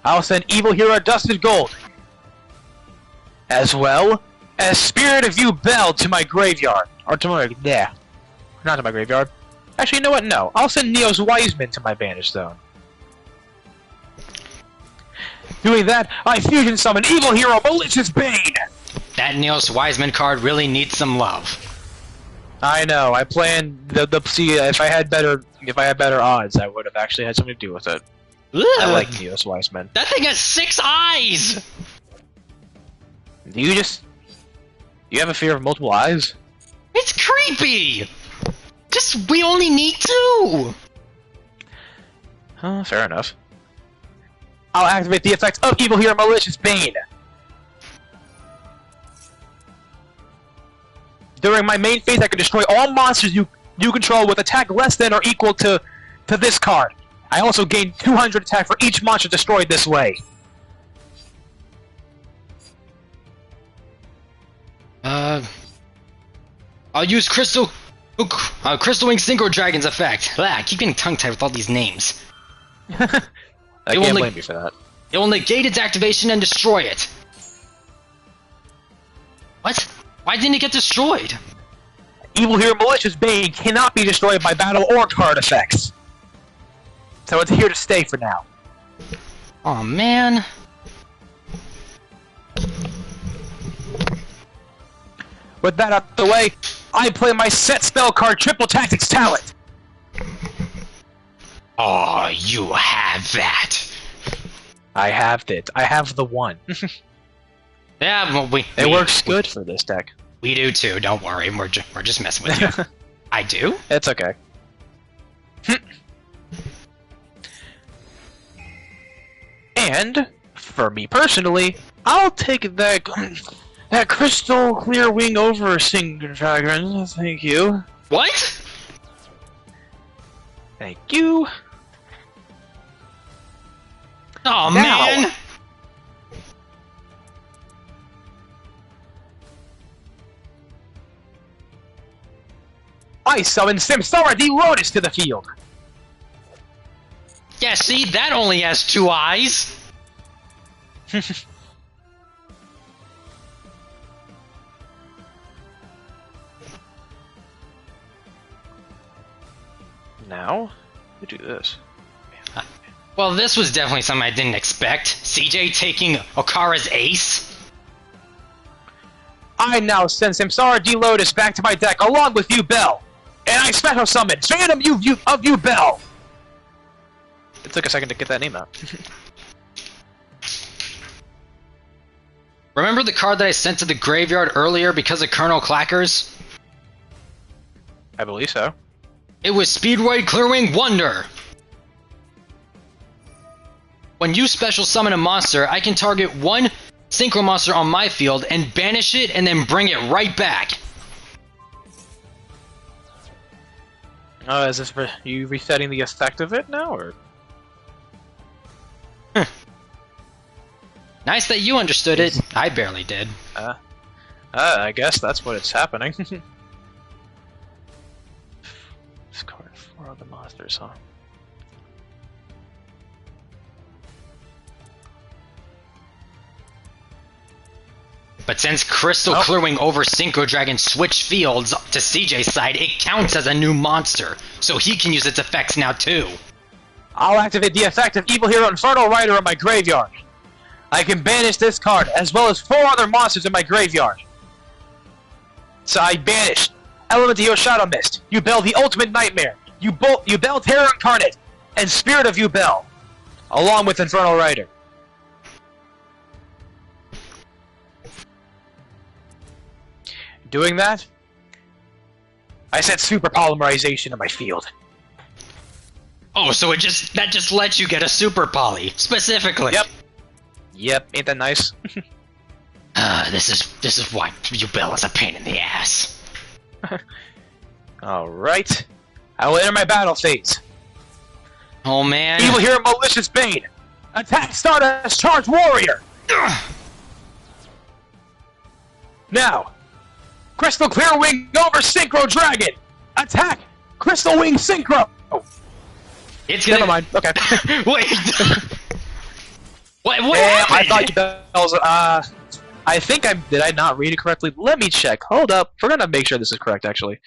I'll send Evil Hero Dusted Gold, as well as Spirit of You Bell to my graveyard. Or to my, not to my graveyard. Actually, you know what? No. I'll send Neos Wiseman to my Banish Zone. Doing that, I fusion summon Evil Hero Malicious Bane!
That Neos Wiseman card really needs some love.
I know. I planned see if I had better odds, I would have actually had something to do with it.
Ugh.
I like Neos Wiseman.
That thing has 6 eyes!
Do you have a fear of multiple eyes?
It's creepy! We only need 2!
Fair enough. I'll activate the effects of Evil Hero Malicious Bane. During my main phase, I can destroy all monsters you control with attack less than or equal to this card. I also gain 200 attack for each monster destroyed this way.
I'll use Crystal Wing Synchro Dragon's effect. I keep getting tongue-tied with all these names.
I can't blame you for that.
It will negate its activation and destroy it. What? Why didn't it get destroyed?
Evil Hero Malicious Bane cannot be destroyed by battle or card effects. So it's here to stay for now.
Aw, man.
With that out of the way, I play my set spell card Triple Tactics Talent.
Oh, you have that.
I have it. I have the one.
Yeah, well,
it works good for this deck.
We do too. Don't worry. We're just messing with you. I do?
It's okay. And for me personally, I'll take that Crystal Clear Wing over Synchro Dragon. Thank you.
What?
Thank you.
Oh man.
I summon Samsara the Lotus to the field.
Yeah, see, that only has 2 eyes.
Now, we do this.
Well, this was definitely something I didn't expect. CJ taking Okara's ace.
I now send Samsara D. Lotus back to my deck along with you, Bell. And I special summon Phantom of you, Bell. It took a second to get that name out.
Remember the card that I sent to the graveyard earlier because of Colonel Clackers?
I believe so.
It was Speedway Clearwing Wonder! When you special summon a monster, I can target one synchro monster on my field and banish it and then bring it right back.
Oh, is this for you resetting the effect of it now, or?
Nice that you understood it. I barely did.
I guess that's what it's happening. Discard 4 other monsters, huh?
But since Crystal Clearwing over Synchro Dragon switched fields to CJ's side, it counts as a new monster, so he can use its effects now too.
I'll activate the effect of Evil Hero Infernal Rider in my graveyard. I can banish this card, as well as 4 other monsters in my graveyard. So I banish Element of Shadow Mist, Yubel the Ultimate Nightmare, Yubel Terror Incarnate, and Spirit of Yubel, along with Infernal Rider. Doing that, I set Super Polymerization in my field.
Oh, so that just lets you get a Super Poly, specifically.
Yep, ain't that nice?
This is why Yubel is a pain in the ass.
Alright. I will enter my battle phase.
Oh man.
Evil Hero Malicious Bane! Attack Stardust Charged Warrior! Now, Crystal Clearwing over Synchro Dragon! Attack Crystal Wing Synchro! Oh.
It's gonna...
Never mind, okay.
Wait! What
I
happened?
thought you was, I think did I not read it correctly? Let me check. Hold up. We're gonna make sure this is correct, actually.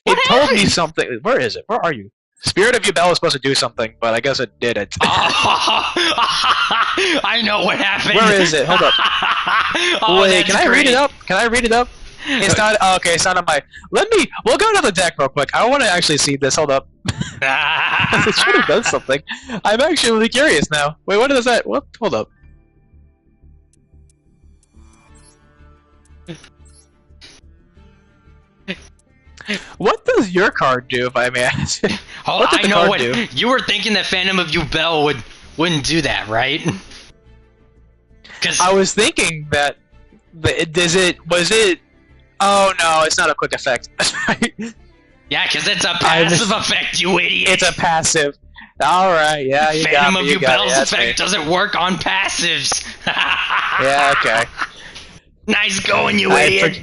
It told me something. Where is it? Where are you? Spirit of Yubel was supposed to do something, but I guess it didn't.
I know what happened.
Where is it? Hold up. Wait, can I read it up? Can I read it up? It's not. Oh, okay, it's not on my. We'll go to the deck real quick. I want to actually see this. Hold up. It should have done something. I'm actually really curious now. Wait, what is that? What? Hold up. What does your card do, if I may ask?
What did the card do? You were thinking that Phantom of Yubel wouldn't do that, right?
I was thinking that. Was it? Oh no, it's not a quick effect.
Yeah, because it's a passive effect, you idiot.
It's a passive. All right, yeah, you got me.
Phantom of Yubel's effect doesn't work on passives.
Yeah, okay.
Nice going, you idiot.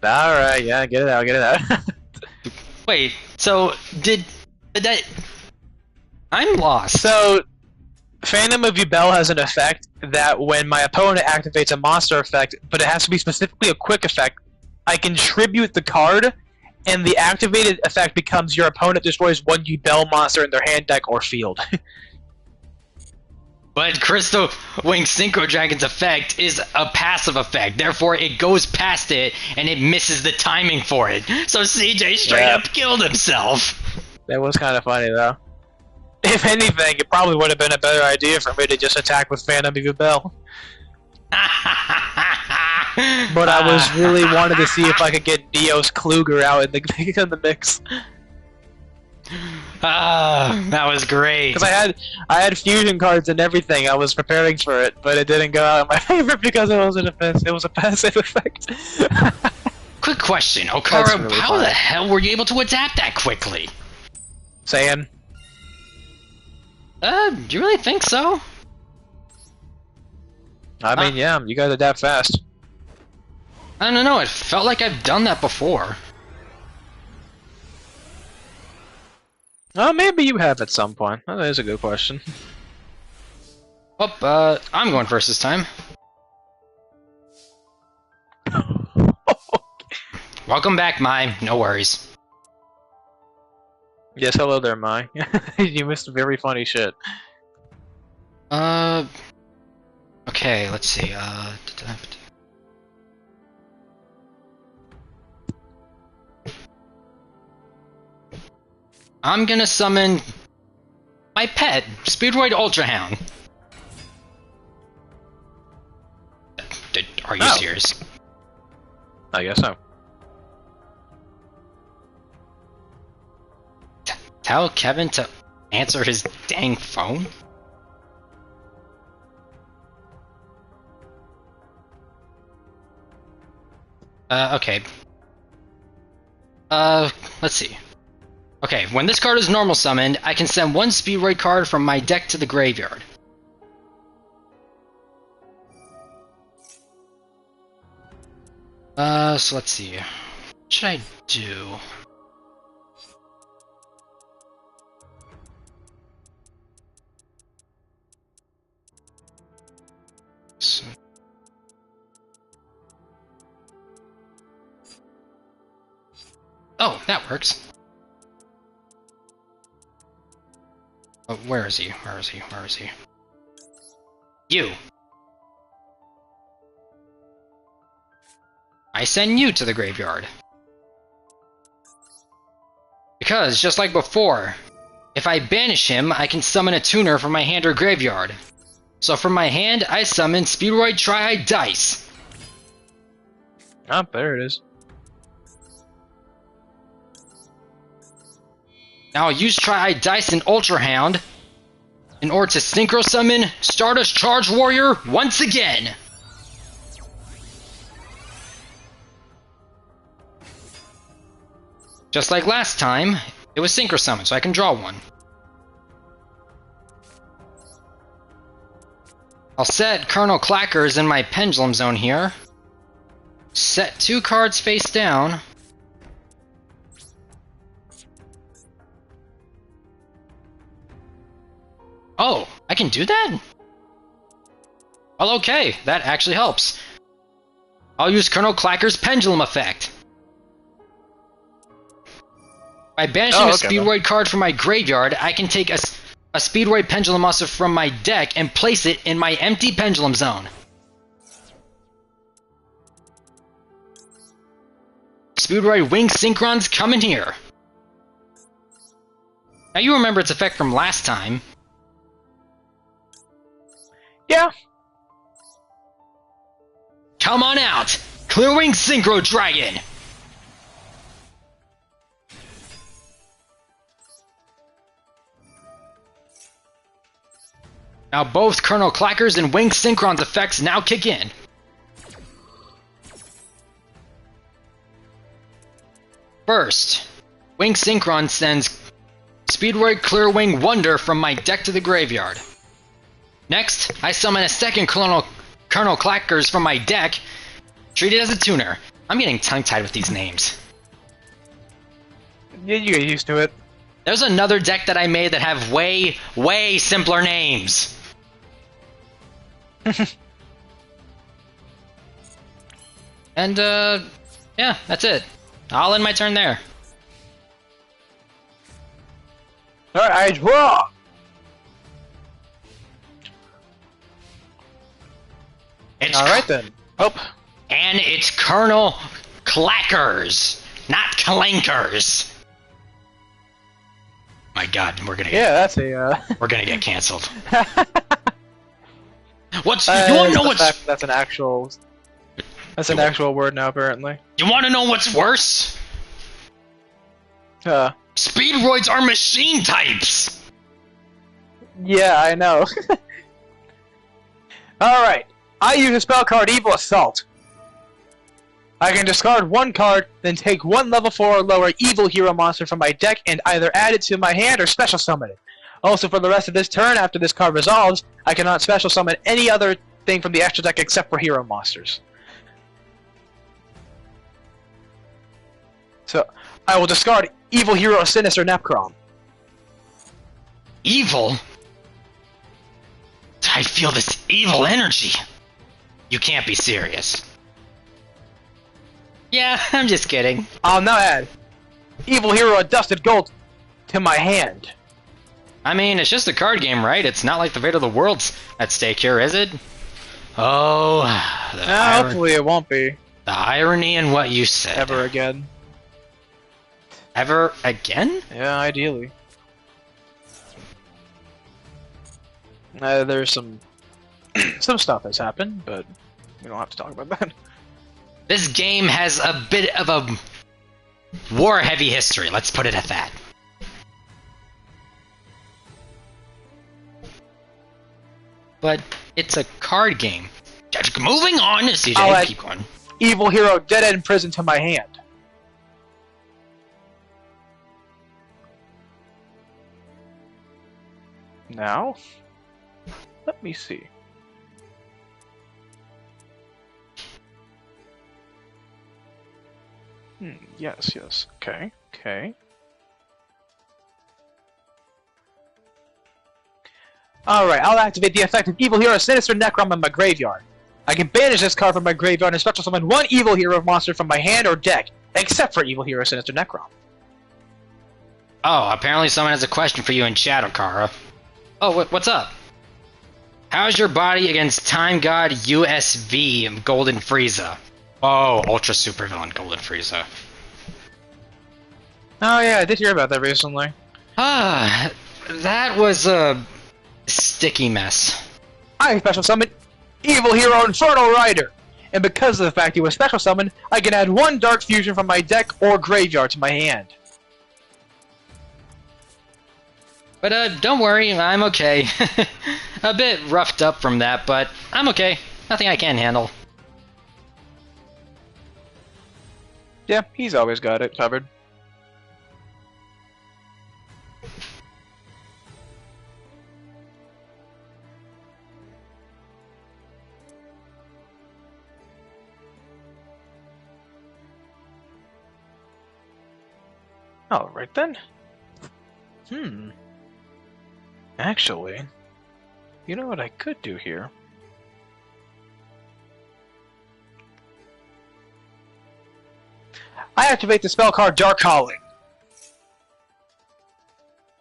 Alright, yeah, get it out.
Wait, so did that... I'm lost.
So, Phantom of Yubel has an effect that when my opponent activates a monster effect, but it has to be specifically a quick effect, I can tribute the card, and the activated effect becomes your opponent destroys one Yubel monster in their hand, deck, or field.
But Crystal Wing Synchro Dragon's effect is a passive effect, therefore it goes past it and it misses the timing for it. So CJ straight up killed himself. That
was kind of funny though. If anything, it probably would have been a better idea for me to just attack with Phantom of Yubel. But I was really wanted to see if I could get Neos Kluger out in the mix.
That was great.
Because I had fusion cards and everything. I was preparing for it, but it didn't go out in my favor because it was a passive effect.
Quick question, Okara, really how the hell were you able to adapt that quickly?
Saying.
Do you really think so?
I mean, yeah, you guys adapt fast.
I don't know, it felt like I've done that before.
Oh, maybe you have at some point. Oh, that is a good question.
Oh, I'm going first this time. Welcome back, Mai. No worries.
Yes, hello there, Mai. You missed very funny shit.
Okay, let's see, I'm gonna summon my pet, Speedroid Ultra Hound. Are you serious?
I guess so.
Tell Kevin to answer his dang phone? Okay. Let's see. Okay, when this card is normal summoned, I can send one Speedroid card from my deck to the graveyard. So let's see. What should I do? So... Oh, that works. Oh, where is he? Where is he? Where is he? You! I send you to the graveyard. Because, just like before, if I banish him, I can summon a tuner from my hand or graveyard. So from my hand, I summon Speedroid Tri-Eye Dice.
Ah, there it is.
Now I'll use Tri-Eye Dice and Ultra Hound in order to Synchro Summon Stardust Charge Warrior once again. Just like last time, it was Synchro Summon, so I can draw one. I'll set Colonel Clackers in my Pendulum Zone here. Set 2 cards face down. Oh, I can do that? Well, okay, that actually helps. I'll use Colonel Clacker's Pendulum Effect. By banishing a Speedroid card from my graveyard, I can take a Speedroid Pendulum Monster from my deck and place it in my empty Pendulum Zone. Speedroid Wing Synchron's coming here. Now you remember its effect from last time.
Yeah.
Come on out! Clearwing Synchro Dragon! Now both Colonel Clackers and Wing Synchron's effects now kick in. First, Wing Synchron sends Speedroid Clearwing Wonder from my deck to the graveyard. Next, I summon a second Colonel Clackers from my deck, treat it as a tuner. I'm getting tongue-tied with these names.
Yeah, you get used to it.
There's another deck that I made that have way, way simpler names. And, yeah, that's it. I'll end my turn there.
Alright, I draw! Alright then. Oh.
And it's Colonel Clackers, not Clankers. My god, we're gonna get...
Yeah, that's a,
We're gonna get cancelled. What's... you wanna know what's...
That's an actual... That's an actual word now, apparently.
You wanna know what's worse? Speedroids are machine types!
Yeah, I know. Alright. I use a spell card, Evil Assault. I can discard one card, then take one level 4 or lower evil hero monster from my deck and either add it to my hand or special summon it. Also, for the rest of this turn, after this card resolves, I cannot special summon any other thing from the extra deck except for hero monsters. So, I will discard Evil Hero Sinister Nepcrom.
Evil? I feel this evil energy. You can't be serious. Yeah, I'm just kidding.
I'll now add Evil Hero Dusted Gold to my hand.
I mean, it's just a card game, right? It's not like the fate of the world's at stake here, is it? Oh,
hopefully it won't be.
The irony in what you said.
Ever again.
Ever again?
Yeah, ideally. There's some some stuff that's happened, but we don't have to talk about that.
This game has a bit of a war-heavy history, let's put it at that. But it's a card game. Moving on, CJ, keep going.
Evil Hero Dead End Prison to my hand. Now, let me see. Yes. Okay. Alright, I'll activate the effect of Evil Hero Sinister Necrom in my graveyard. I can banish this card from my graveyard and special summon one Evil Hero monster from my hand or deck, except for Evil Hero Sinister Necrom.
Oh, apparently someone has a question for you in chat, Okara. Oh, what's up? How's your body against Time God USV and Golden Frieza? Oh, Ultra Super Villain Golden Frieza.
Oh yeah, I did hear about that recently.
That was a sticky mess.
I special summon Evil Hero Infernal Rider! And because of the fact he was special summoned, I can add one Dark Fusion from my deck or graveyard to my hand.
But don't worry, I'm okay. A bit roughed up from that, but I'm okay. Nothing I can't handle.
Yeah, he's always got it covered. Alright then. Actually, you know what I could do here? I activate the spell card Dark Calling.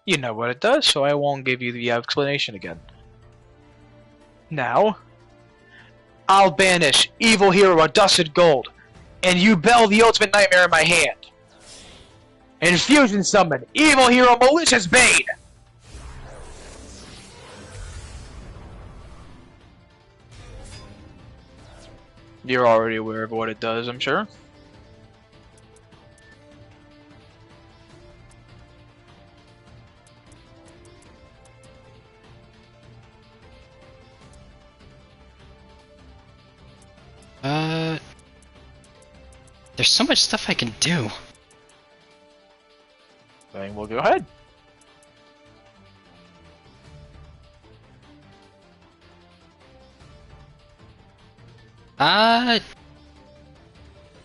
You know what it does, so I won't give you the explanation again. Now, I'll banish Evil Hero Adusted Gold, and you Bell the Ultimate Nightmare in my hand. And fusion summon Evil Hero Malicious Bane! You're already aware of what it does, I'm sure.
There's so much stuff I can do.
Then we'll go ahead.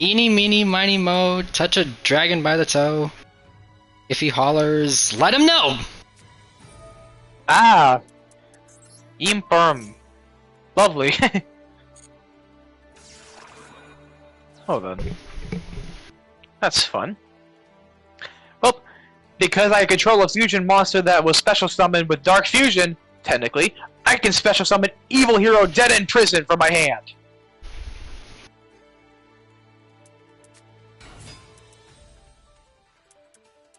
Eeny, meeny, miny, mo, touch a dragon by the toe. If he hollers, let him know!
Ah! Imperm. Lovely. Hold on. That's fun. Well, because I control a fusion monster that was special summoned with Dark Fusion, technically, I can special summon Evil Hero Dead End Prison from my hand.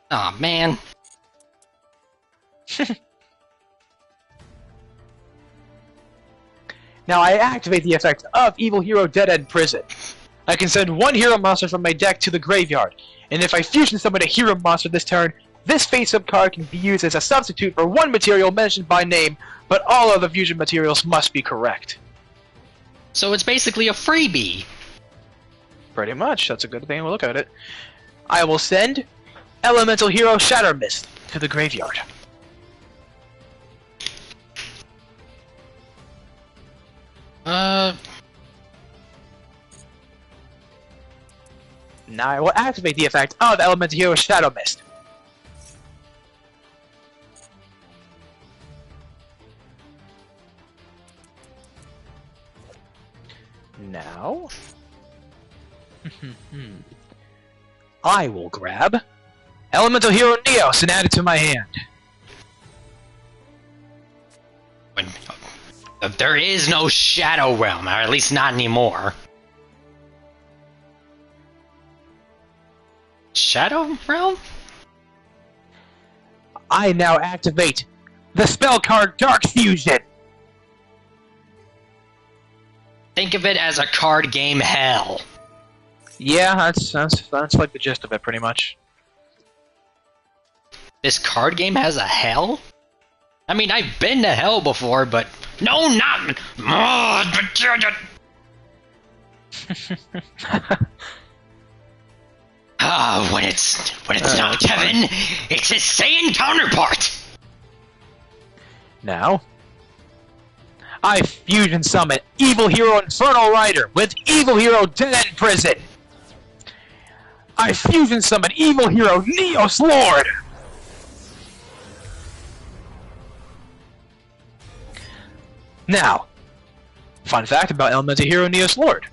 Aw, man.
Now I activate the effect of Evil Hero Dead End Prison. I can send one hero monster from my deck to the graveyard, and if I fusion summon a hero monster this turn, this face-up card can be used as a substitute for one material mentioned by name, but all other fusion materials must be correct.
So it's basically a freebie.
Pretty much, that's a good thing we'll look at it. I will send Elemental Hero Shatter Mist to the graveyard. Now I will activate the effect of Elemental Hero Shadow Mist. Now, I will grab Elemental Hero Neos and add it to my hand.
There is no Shadow Realm, or at least not anymore. Shadow Realm?
I now activate the spell card Dark Fusion.
Think of it as a card game hell.
Yeah, that's like the gist of it, pretty much.
This card game has a hell? I mean, I've been to hell before, but no, not. When it's not heaven, it's his Saiyan counterpart.
Now, I fusion summon Evil Hero Infernal Rider with Evil Hero Dead End Prison. I fusion summon Evil Hero Neos Lord. Now, fun fact about Elemental Hero Neos Lord.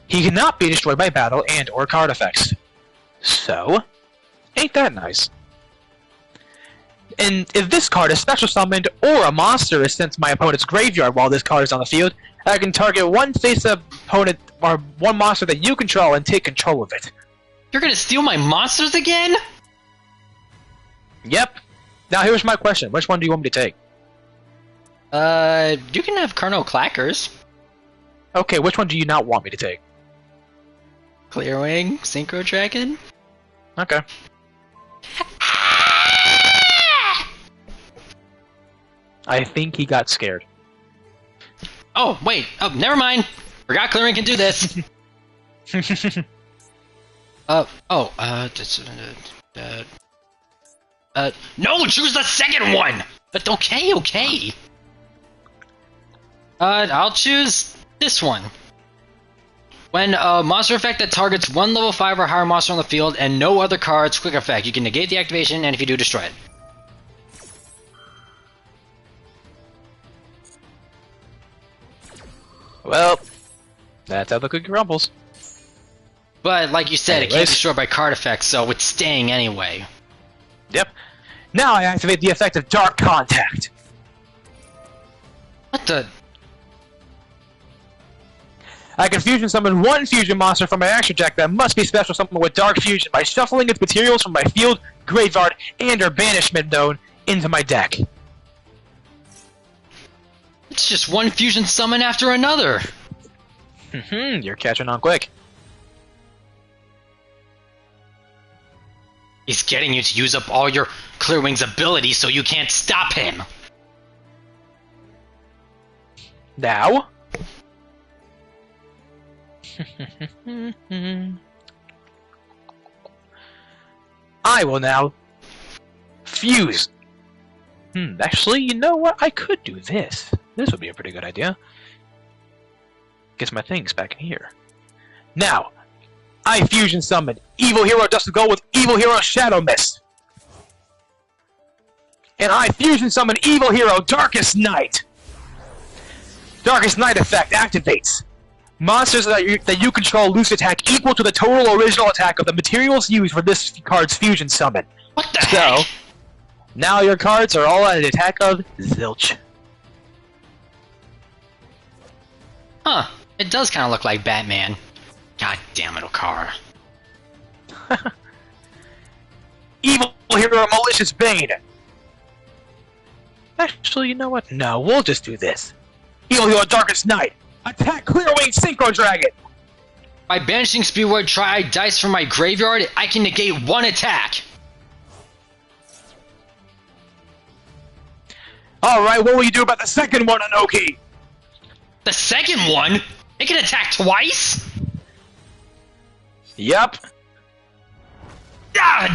He cannot be destroyed by battle and or card effects. So, ain't that nice? And if this card is special summoned or a monster is sent to my opponent's graveyard while this card is on the field, I can target one face-up opponent or one monster that you control and take control of it.
You're gonna steal my monsters again?
Yep. Now here's my question. Which one do you want me to take?
You can have Colonel Clackers.
Okay, which one do you not want me to take?
Clearwing, Synchro Dragon?
Okay. I think he got scared.
Oh, wait. Oh, never mind. Forgot Clearwing can do this. No, choose the second one! But okay. I'll choose this one. When a monster effect that targets one level 5 or higher monster on the field and no other cards, quick effect, you can negate the activation, and if you do, destroy it.
Well, that's how the cookie crumbles.
But, like you said, it can't be
Anyways.
destroyed by card effects, so it's staying anyway.
Yep. Now I activate the effect of Dark Contact.
What the?
I can fusion summon one fusion monster from my action deck that must be special summoned with Dark Fusion by shuffling its materials from my field, graveyard, and or banishment zone into my deck.
It's just one fusion summon after another.
You're catching on quick.
He's getting you to use up all your Clearwing's abilities so you can't stop him.
Now... I will now fuse. Actually, you know what? I could do this. This would be a pretty good idea. Gets my things back in here. Now, I fusion summon Evil Hero Dust of Gold with Evil Hero Shadow Mist. And I fusion summon Evil Hero Darkest Night. Darkest Night effect activates. Monsters that you control lose attack equal to the total original attack of the materials used for this card's fusion summon.
What the heck?
So, now your cards are all at an attack of zilch.
Huh. It does kind of look like Batman. God damn it, Okara.
Evil Hero Malicious Bane. Actually, you know what? No, we'll just do this. Evil Hero Darkest Night. Attack Clearwing Synchro Dragon!
By banishing Speedwood Tri dice from my graveyard, I can negate one attack.
Alright, what will you do about the second one, Anoki?
The second one? It can attack twice?
Yep.
God!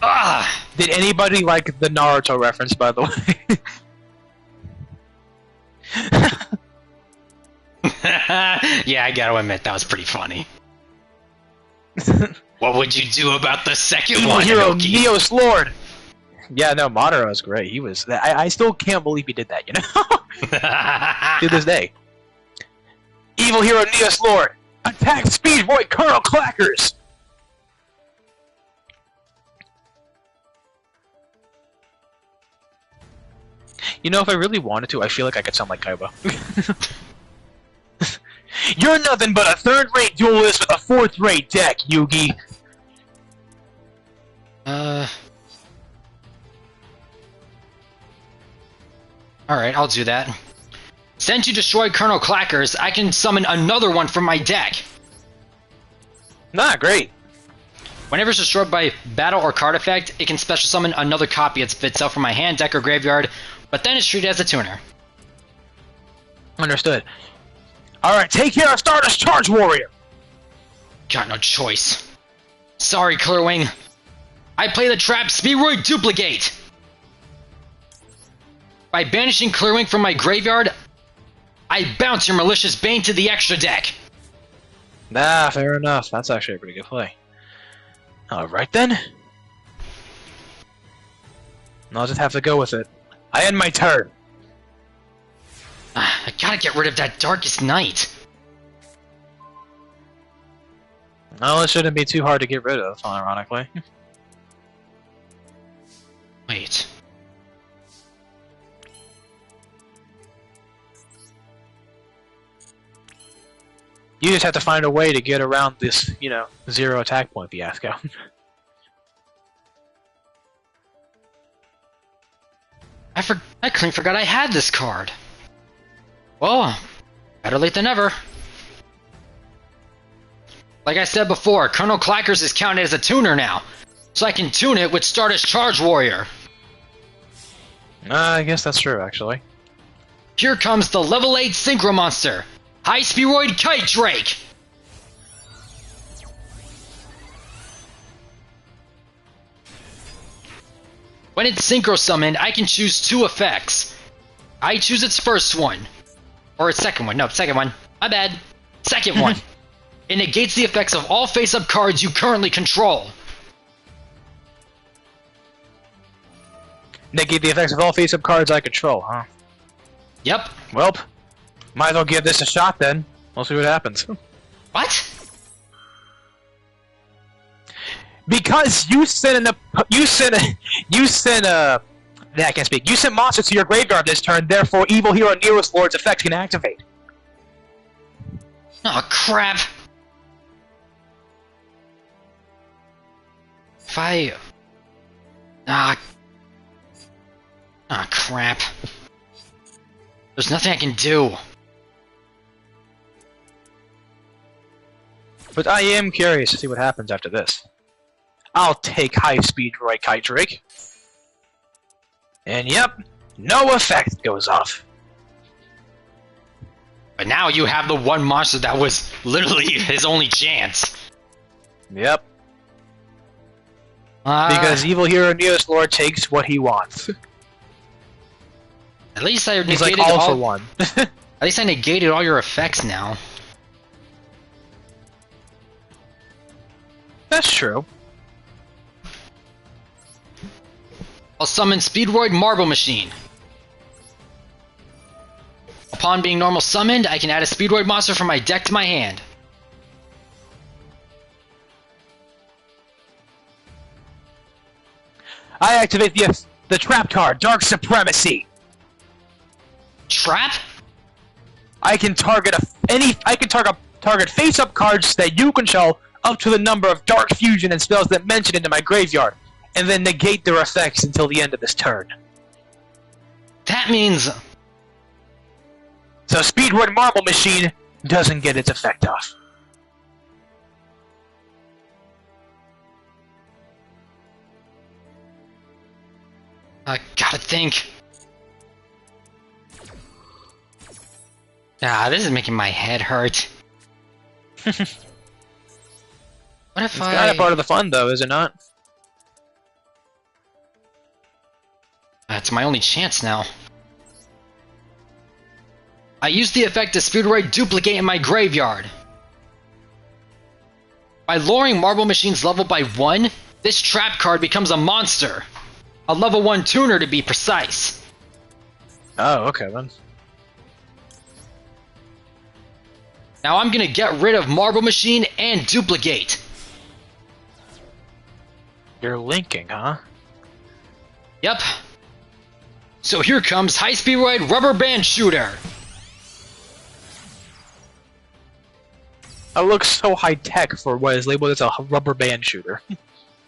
Ah!
Did anybody like the Naruto reference, by the way?
Yeah, I gotta admit, that was pretty funny. What would you do about the second
Evil
one,
Hero
Anoki?
Neos Lord! Yeah, no, Madara was great. He was... I still can't believe he did that, you know? To this day. Evil Hero Neos Lord! Attack Speed Void Colonel Clackers! You know, if I really wanted to, I feel like I could sound like Kaiba. You're nothing but a third-rate duelist with a fourth-rate deck, Yugi.
Alright, I'll do that. Since you destroyed Colonel Clackers, I can summon another one from my deck.
Nah, great.
Whenever it's destroyed by battle or card effect, it can special summon another copy of itself from my hand, deck, or graveyard, but then it's treated as a tuner.
Understood. Alright, take care of Stardust Charge Warrior!
Got no choice. Sorry, Clearwing. I play the trap Speedroid Duplicate! By banishing Clearwing from my graveyard, I bounce your Malicious Bane to the extra deck.
Nah, fair enough. That's actually a pretty good play. Alright then. I'll just have to go with it. I end my turn.
I gotta get rid of that Darkest Night.
Well, it shouldn't be too hard to get rid of, ironically.
Wait.
You just have to find a way to get around this, you know, 0 attack point fiasco.
I clean forgot I had this card. Well, better late than never. Like I said before, Colonel Clackers is counted as a tuner now, so I can tune it with Stardust Charge Warrior.
I guess that's true, actually.
Here comes the level 8 Synchro Monster, High Spearoid Kite Drake! When it's Synchro Summoned, I can choose 2 effects. I choose its first one. Or its second one. No, second one. My bad. Second one. It negates the effects of all face-up cards you currently control.
Negate the effects of all face-up cards I control, huh?
Yep.
Welp. Might as well give this a shot then. We'll see what happens.
What?
Because you sent you sent monsters to your graveyard this turn, therefore Evil Hero Nero's Lord's effect can activate.
Oh crap. If I... Ah crap. There's nothing I can do.
But I am curious to see what happens after this. I'll take High Speed Roy Kite Drake. And yep, no effect goes off.
But now you have the one monster that was literally his only chance.
Yep. Because Evil Hero Neos Lord takes what he wants.
At least I
He's
negated
like all for one.
At least I negated all your effects now.
That's true.
I'll summon Speedroid Marble Machine. Upon being normal summoned, I can add a Speedroid monster from my deck to my hand.
I activate the trap card, Dark Supremacy.
Trap?
I can target target face-up cards that you control up to the number of Dark Fusion and spells that mention into my graveyard, and then negate their effects until the end of this turn.
That means...
So Speedroid Marble Machine doesn't get its effect off.
I gotta think. This is making my head hurt. What if
It's kind of part of the fun, though, is it not?
That's my only chance now. I use the effect to Speedroid Duplicate in my graveyard. By lowering Marble Machine's level by 1, this trap card becomes a monster. A level 1 tuner to be precise.
Oh, okay then.
Now I'm gonna get rid of Marble Machine and Duplicate.
You're linking, huh?
Yep. So here comes High Speedroid Rubber Band Shooter.
It looks so high-tech for what is labeled as a rubber band shooter.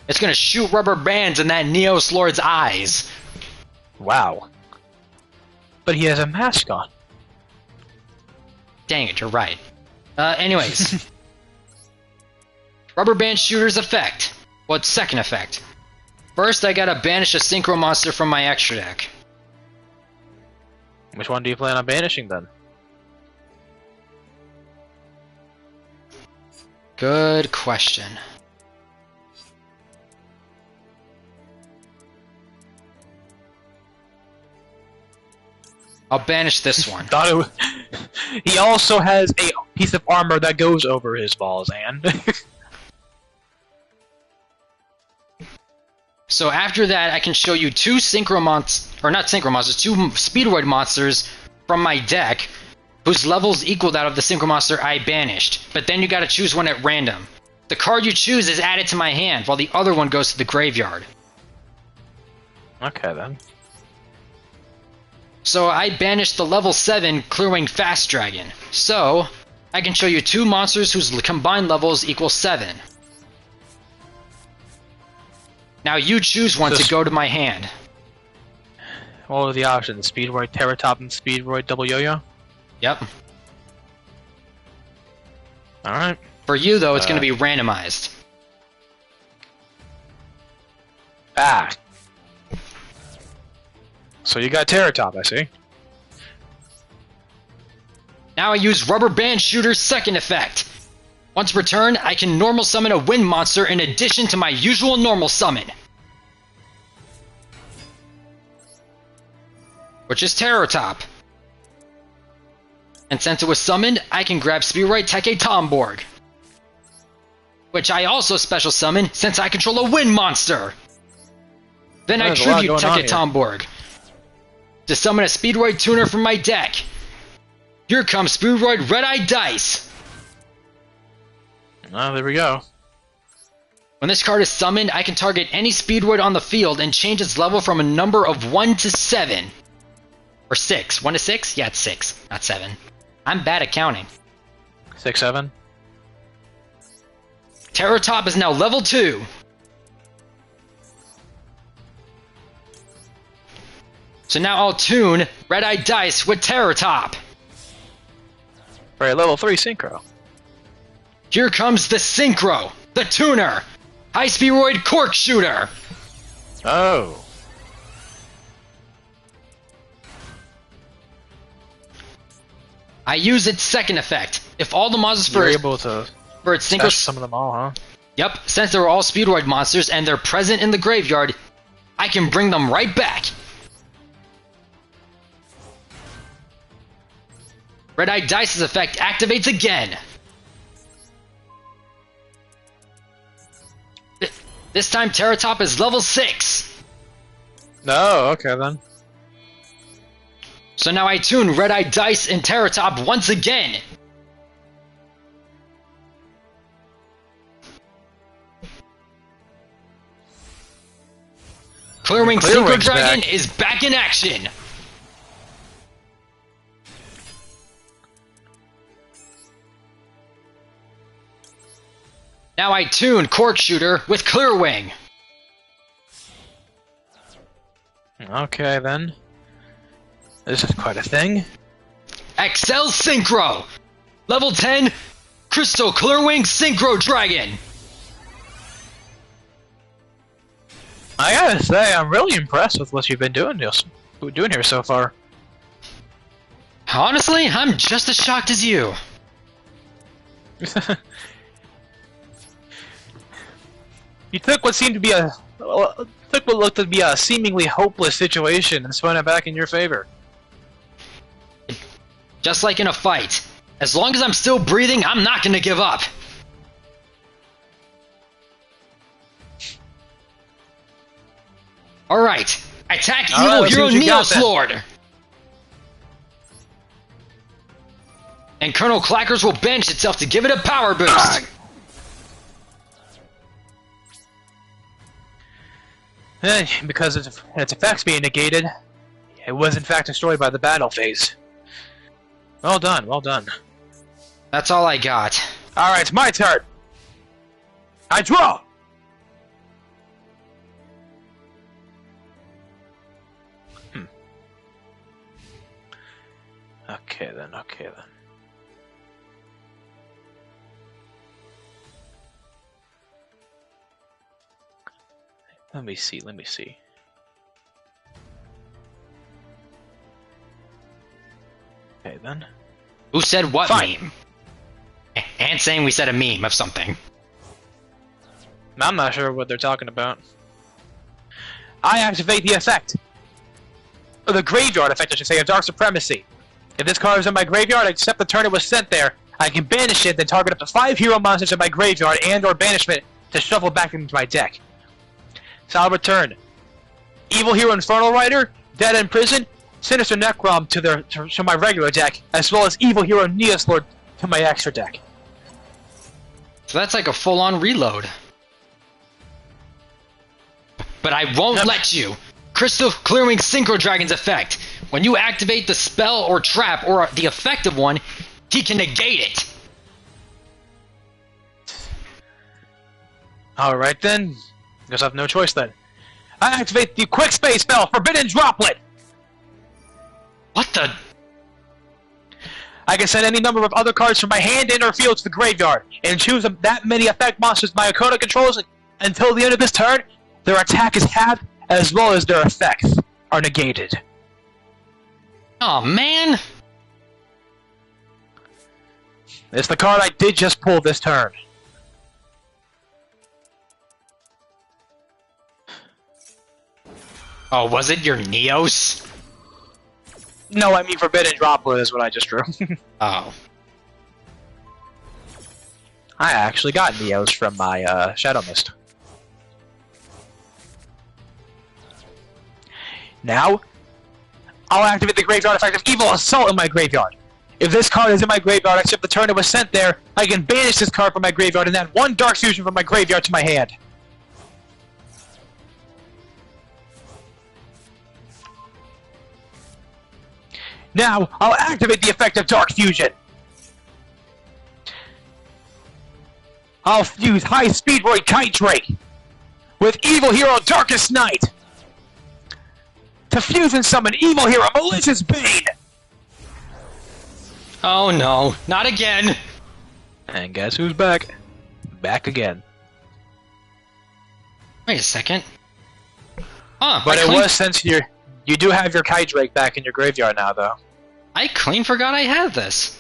It's gonna shoot rubber bands in that Neos Lord's eyes.
Wow. But he has a mask on.
Dang it, you're right. Anyways. Rubber Band Shooter's effect. Well, it's second effect. First, I gotta banish a Synchro Monster from my extra deck.
Which one do you plan on banishing then?
Good question. I'll banish this one.
He also has a piece of armor that goes over his balls, and
So after that, I can show you two Synchro Monsters, or not Synchro Monsters, two Speedroid Monsters from my deck, whose levels equal that of the Synchro Monster I banished. But then you gotta choose one at random. The card you choose is added to my hand, while the other one goes to the graveyard.
okay then.
So I banished the level 7 Clearwing Fast Dragon. So I can show you two monsters whose combined levels equal 7. Now you choose one to go to my hand.
What were the options? Speedroid Terratop and Speedroid Double Yo-Yo?
Yep.
Alright.
For you, though, it's going to be randomized.
Ah. So you got Terratop, I see.
Now I use Rubber Band Shooter's second effect. Once per turn, I can normal summon a wind monster in addition to my usual normal summon, which is Terratop. And since it was summoned, I can grab Speedroid Teke Tomborg, which I also special summon since I control a wind monster. Then I tribute Teke Tomborg to summon a Speedroid Tuner from my deck. Here comes Speedroid Red-Eye Dice.
Oh, there we go.
When this card is summoned, I can target any Speedroid on the field and change its level from a number of 1 to 7. Or 6. 1 to 6? Yeah, it's 6, not 7. I'm bad at counting.
6, 7.
Terratop is now level 2. So now I'll tune Red-Eye Dice with Terratop.
For a level 3 Synchro.
Here comes the Synchro, the Tuner, High Speedroid Cork Shooter.
Oh.
I use its second effect. If all the monsters
You're able to
for its Synchro,
some of them all, huh?
Yep, since they're all Speedroid monsters and they're present in the graveyard, I can bring them right back. Red-Eye Dice's effect activates again. This time Terratop is level 6.
No, okay then.
So now I tune Red-Eye Dice and Terratop once again. Clearwing Synchro Dragon is back in action. Now I tune Cork Shooter with Clearwing.
Okay then. This is quite a thing.
Excel Synchro! Level 10, Crystal Clearwing Synchro Dragon!
I gotta say, I'm really impressed with what you've been doing here so far.
Honestly, I'm just as shocked as you.
You took what seemed to be what looked to be a seemingly hopeless situation and spun it back in your favor.
Just like in a fight. As long as I'm still breathing, I'm not gonna give up. Alright, attack Evil Hero Neos Lord! And Colonel Clackers will bench itself to give it a power boost.
Because its effects being negated, it was in fact destroyed by the battle phase. Well done, well done.
That's all I got.
Alright, it's my turn! I draw! Okay then. Let me see, let me see. Okay then.
Who said what
Fine.
meme? And saying we said a meme of something.
I'm not sure what they're talking about. I activate the effect. Or the graveyard effect, I should say, of Dark Supremacy. If this card is in my graveyard, I accept the turn it was sent there. I can banish it, then target up to 5 hero monsters in my graveyard and/or banishment to shuffle back into my deck. So I'll return Evil Hero Infernal Rider, Dead in Prison, Sinister Necrom to my regular deck, as well as Evil Hero Neos Lord to my extra deck.
So that's like a full-on reload. But I won't let you. Crystal Clearing Synchro Dragon's effect. When you activate the spell or trap or the effective one, he can negate it.
Alright then. Guess I have no choice then. I activate the Quick Space spell, Forbidden Droplet!
What the?
I can send any number of other cards from my hand in or field to the graveyard, and choose that many effect monsters my Okara controls until the end of this turn. Their attack is halved, as well as their effects are negated.
Oh man!
It's the card I did just pull this turn.
Oh, was it your Neos?
No, I mean Forbidden Droplet is what I just drew.
Oh.
I actually got Neos from my Shadow Mist. Now, I'll activate the graveyard effect of Evil Assault in my graveyard. If this card is in my graveyard, except the turn it was sent there, I can banish this card from my graveyard and add 1 Dark Fusion from my graveyard to my hand. Now, I'll activate the effect of Dark Fusion. I'll fuse High Speed Roy Kite Drake with Evil Hero Darkest Night to fuse and summon Evil Hero Malicious Bane.
Oh no, not again!
And guess who's back? Back again.
Wait a second. Huh,
But it was since you do have your Kite Drake back in your graveyard now, though.
I clean forgot I had this.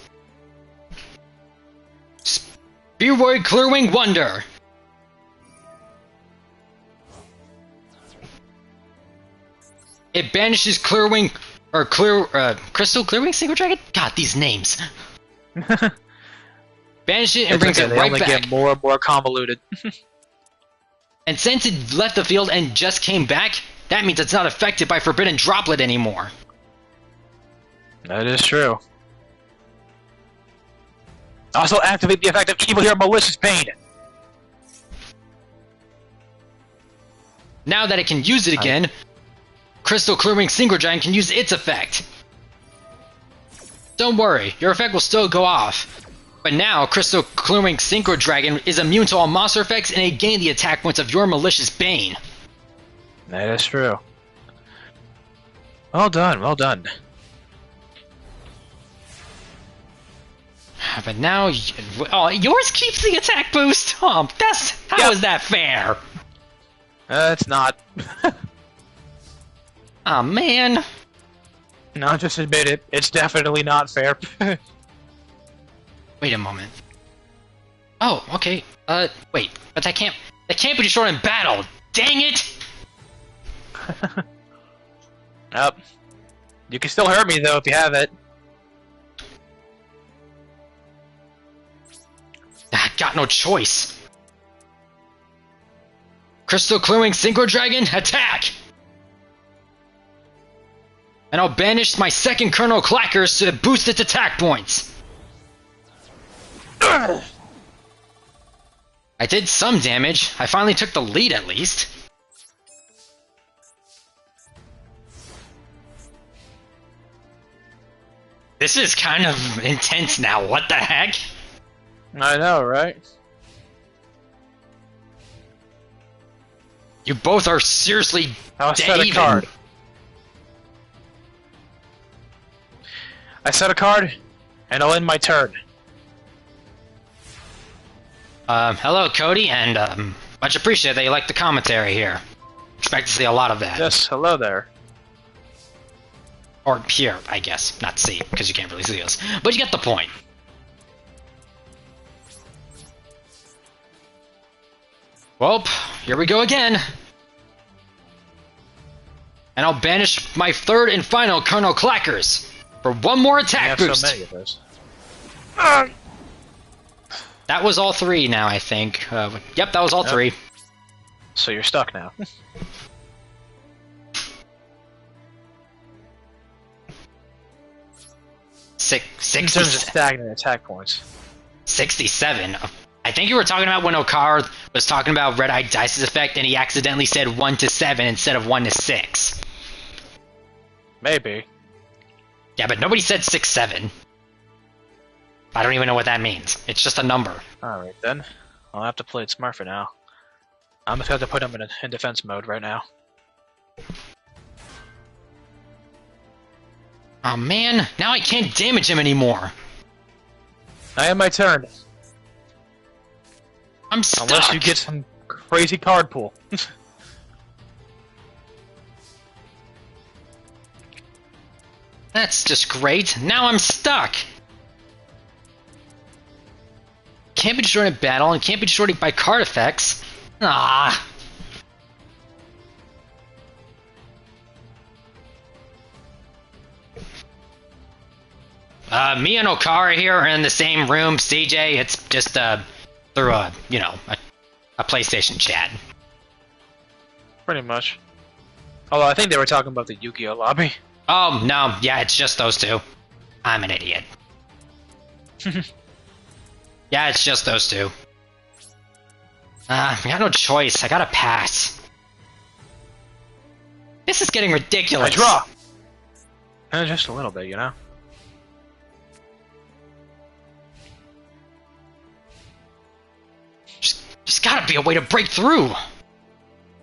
Spearboy Clearwing Wonder. It banishes Clearwing or Crystal Clearwing Synchro Dragon. God, these names. Banish it and brings it
they
right
only
back.
get more and more convoluted.
And since it left the field and just came back, that means it's not affected by Forbidden Droplet anymore.
That is true. Also activate the effect of Evil Hero Malicious Bane.
Now that it can use it again, Crystal Clearing Synchro Dragon can use its effect. Don't worry, your effect will still go off. But now, Crystal Clearing Synchro Dragon is immune to all monster effects and it gains the attack points of your Malicious Bane.
That is true. Well done, well done.
But now, oh, yours keeps the attack boost. How is that fair?
It's not.
Oh man.
No, just admit it. It's definitely not fair.
Wait a moment. Oh, okay. Wait, but that can't be destroyed in battle. Dang it!
Yep. You can still hurt me though if you have it.
I got no choice. Crystal Clearing Synchro Dragon, attack! And I'll banish my second Colonel Clackers to boost its attack points. I did some damage. I finally took the lead at least. This is kind of intense now. What the heck?
I know, right?
You both are seriously
I'll set a
even.
card. I set a card. And I'll end my turn.
Hello, Cody, and much appreciated that you like the commentary here. Expect to see a lot of that.
Yes, hello there.
Or here, I guess. Not see, because you can't really see us. But you get the point. Well, here we go again. And I'll banish my third and final Colonel Clackers for one more attack boost.
So many of those.
That was all three now, I think. Yep, that was all three.
So you're stuck now. In terms of stagnant attack points.
67. I think you were talking about when Okara was talking about Red Eye Dice's effect and he accidentally said 1 to 7 instead of 1 to 6.
Maybe.
Yeah, but nobody said 6, 7. I don't even know what that means. It's just a number.
Alright then. I'll have to play it smart for now. I'm just going to put him in defense mode right now.
Oh man, now I can't damage him anymore.
I have my turn.
I'm stuck.
Unless you get some crazy card pool.
That's just great. Now I'm stuck. Can't be destroyed in battle and can't be destroyed by card effects. Ah. Me and Okara here are in the same room. CJ, it's just through a PlayStation chat.
Pretty much. Although I think they were talking about the Yu-Gi-Oh lobby.
Oh no, yeah, it's just those two. I'm an idiot. Yeah, it's just those two. I got no choice. I gotta pass. This is getting ridiculous.
I draw. Just a little bit, you know.
Just gotta be a way to break through.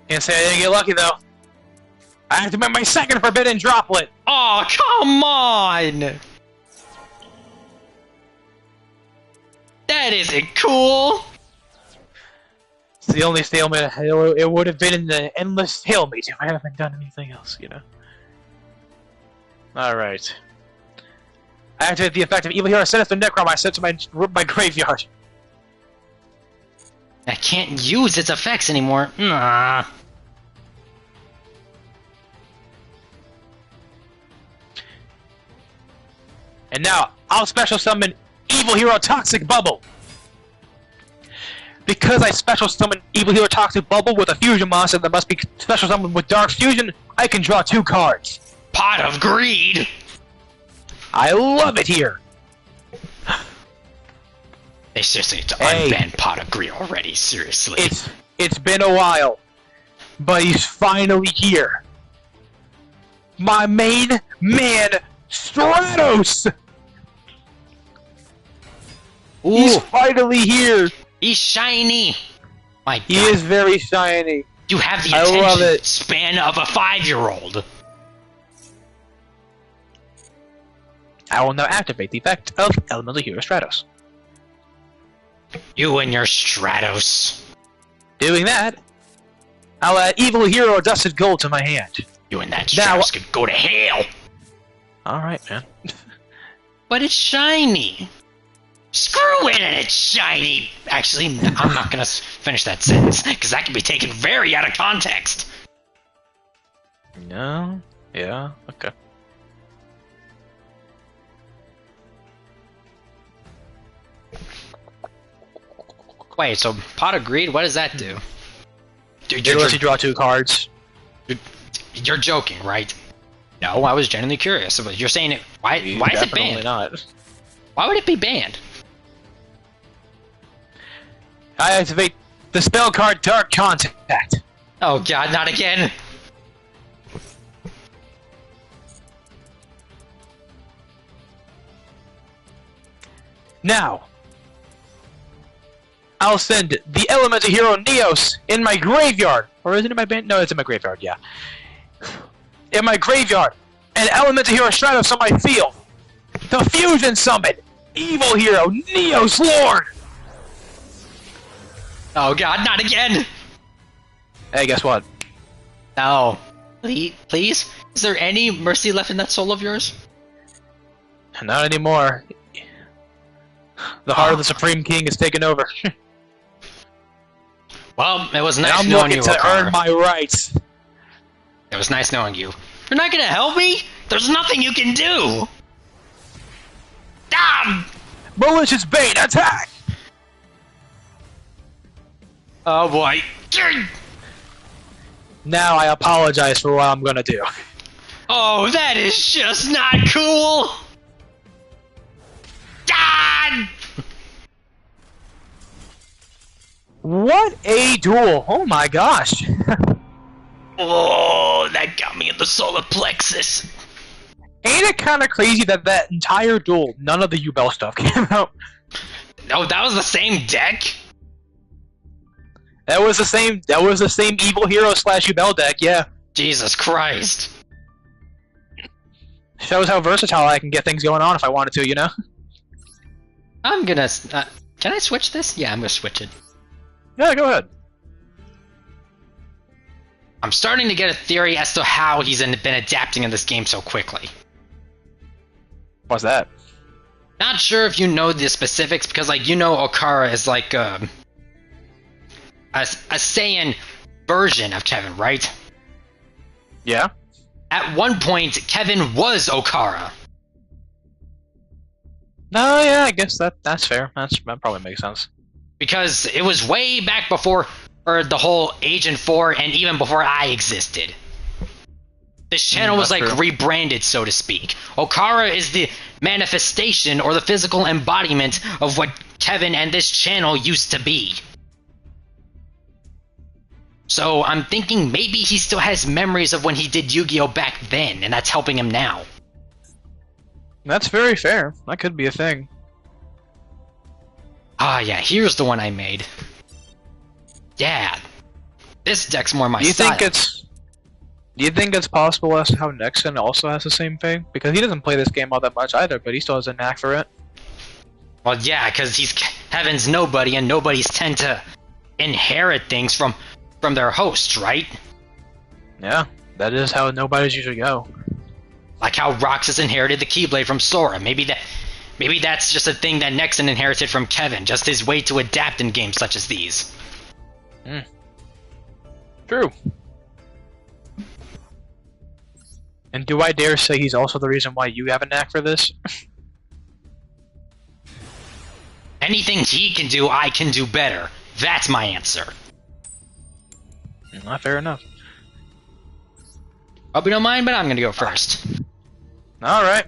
Can't say I didn't get lucky though. I have to make my second forbidden droplet.
Oh, come on! That isn't cool.
It's the only stalemate. It would have been in the endless stalemate if I haven't done anything else, you know. All right. I activate the effect of Evil Hero Sinister Necrom. I sent to my graveyard.
I can't use its effects anymore. Nah.
And now, I'll special summon Evil Hero Toxic Bubble. Because I special summon Evil Hero Toxic Bubble with a fusion monster that must be special summoned with Dark Fusion, I can draw 2 cards.
Pot of Greed!
I love it here!
They seriously need to unban Pot of Greed already, seriously.
It's been a while, but he's finally here. My main man, Stratos!
Ooh.
He's finally here!
He's shiny! My God.
He is very shiny.
You have the
I love
attention
it.
span of a 5-year-old.
I will now activate the effect of Elemental Hero Stratos.
You and your Stratos.
Doing that, I'll add Evil Hero Dusted Gold to my hand.
You and that Stratos could go to hell.
Alright, man.
But it's shiny. Screw it and it's shiny. Actually, I'm not gonna finish that sentence, because that can be taken very out of context.
No? Yeah? Okay.
Wait, so Pot of Greed, what does that do? Dude,
It lets you draw 2 cards.
You're joking, right? No, I was genuinely curious. You're saying it. Why is it banned?
Not.
Why would it be banned?
I activate the spell card Dark Contact.
Oh God, not again!
Now, I'll send the Elemental Hero Neos in my graveyard. Or is it in my band? No, it's in my graveyard, yeah. In my graveyard. And Elemental Hero Stratos on my field. The Fusion Summon. Evil hero, Neo's Lord!
Oh god, not again!
Hey, guess what?
No. Please? Is there any mercy left in that soul of yours?
Not anymore. The heart of the Supreme King is taken over.
Well, it was
And
nice
I'm
knowing you,
looking to
Okara.
earn my rights.
It was nice knowing you. You're not gonna help me? There's nothing you can do! Damn!
Malicious bait, attack!
Oh boy.
Now I apologize for what I'm gonna do.
Oh, that is just not cool! God!
What a duel! Oh my gosh!
Oh, that got me in the solar plexus.
Ain't it kind of crazy that that entire duel, none of the Ubel stuff came out?
Oh, that was the same deck?
That was the same. That was the same evil hero slash Ubel deck. Yeah,
Jesus Christ.
shows how versatile I can get things going on if I wanted to. You know.
I'm gonna... can I switch this? Yeah, I'm gonna switch it.
Yeah, go ahead.
I'm starting to get a theory as to how he's been adapting in this game so quickly.
What's that?
Not sure if you know the specifics, because, like, you know Okara is, like, a Saiyan version of Kevin, right?
Yeah.
At one point, Kevin was Okara.
No, yeah, I guess that's fair. That probably makes sense.
Because it was way back before the whole Agent 4 and even before I existed. This channel was like
true.
rebranded, so to speak. Okara is the manifestation or the physical embodiment of what Kevin and this channel used to be. So I'm thinking maybe he still has memories of when he did Yu-Gi-Oh! Back then, and that's helping him now.
That's very fair. That could be a thing.
Ah, yeah, here's the one I made. Yeah. This deck's more my
Do you
style.
think it's possible as to how Nexon also has the same thing? Because he doesn't play this game all that much either, but he still has a knack for it.
Well, yeah, because he's Kevin's nobody, and nobodies tend to inherit things from their hosts, right?
Yeah, that is how nobodies usually go.
Like how Roxas inherited the Keyblade from Sora. Maybe that's just a thing that Nexon inherited from Kevin, just his way to adapt in games such as these.
True. And do I dare say he's also the reason why you have a knack for this?
Anything he can do, I can do better. That's my answer.
Not fair enough.
Hope you don't mind, but I'm gonna go first.
Alright.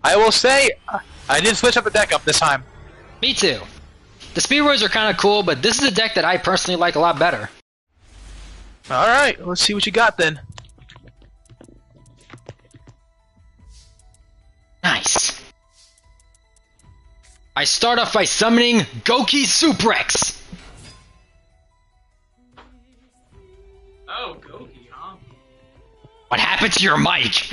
I will say, I did switch up the deck up this time.
Me too. The Speedways are kind of cool, but this is a deck that I personally like a lot better.
Alright, let's see what you got then.
Nice. I start off by summoning Goki Suprex.
Oh, Goki, huh?
What happened to your mic?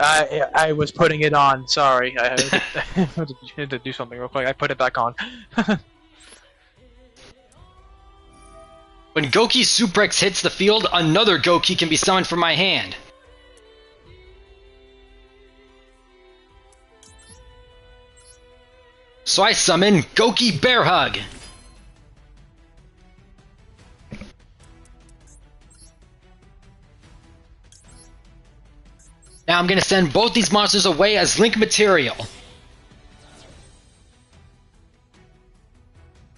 I was putting it on, sorry. I had to do something real quick. I put it back on.
When Goki Suprex hits the field, another Goki can be summoned from my hand. So I summon Goki Bear Hug. Now I'm gonna send both these monsters away as link material.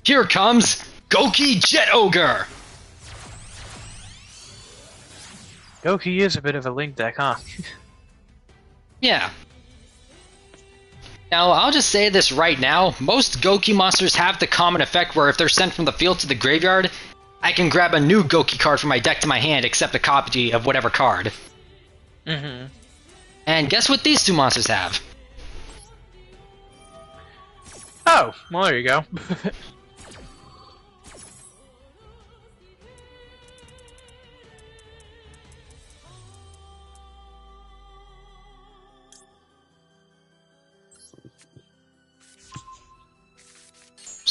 Here comes Goki Jet Ogre.
Goki is a bit of a link deck, huh?
Yeah. Now, I'll just say this right now. Most Goki monsters have the common effect where if they're sent from the field to the graveyard, I can grab a new Goki card from my deck to my hand, except a copy of whatever card.
Mm-hmm.
And guess what these two monsters have?
Oh, well there you go.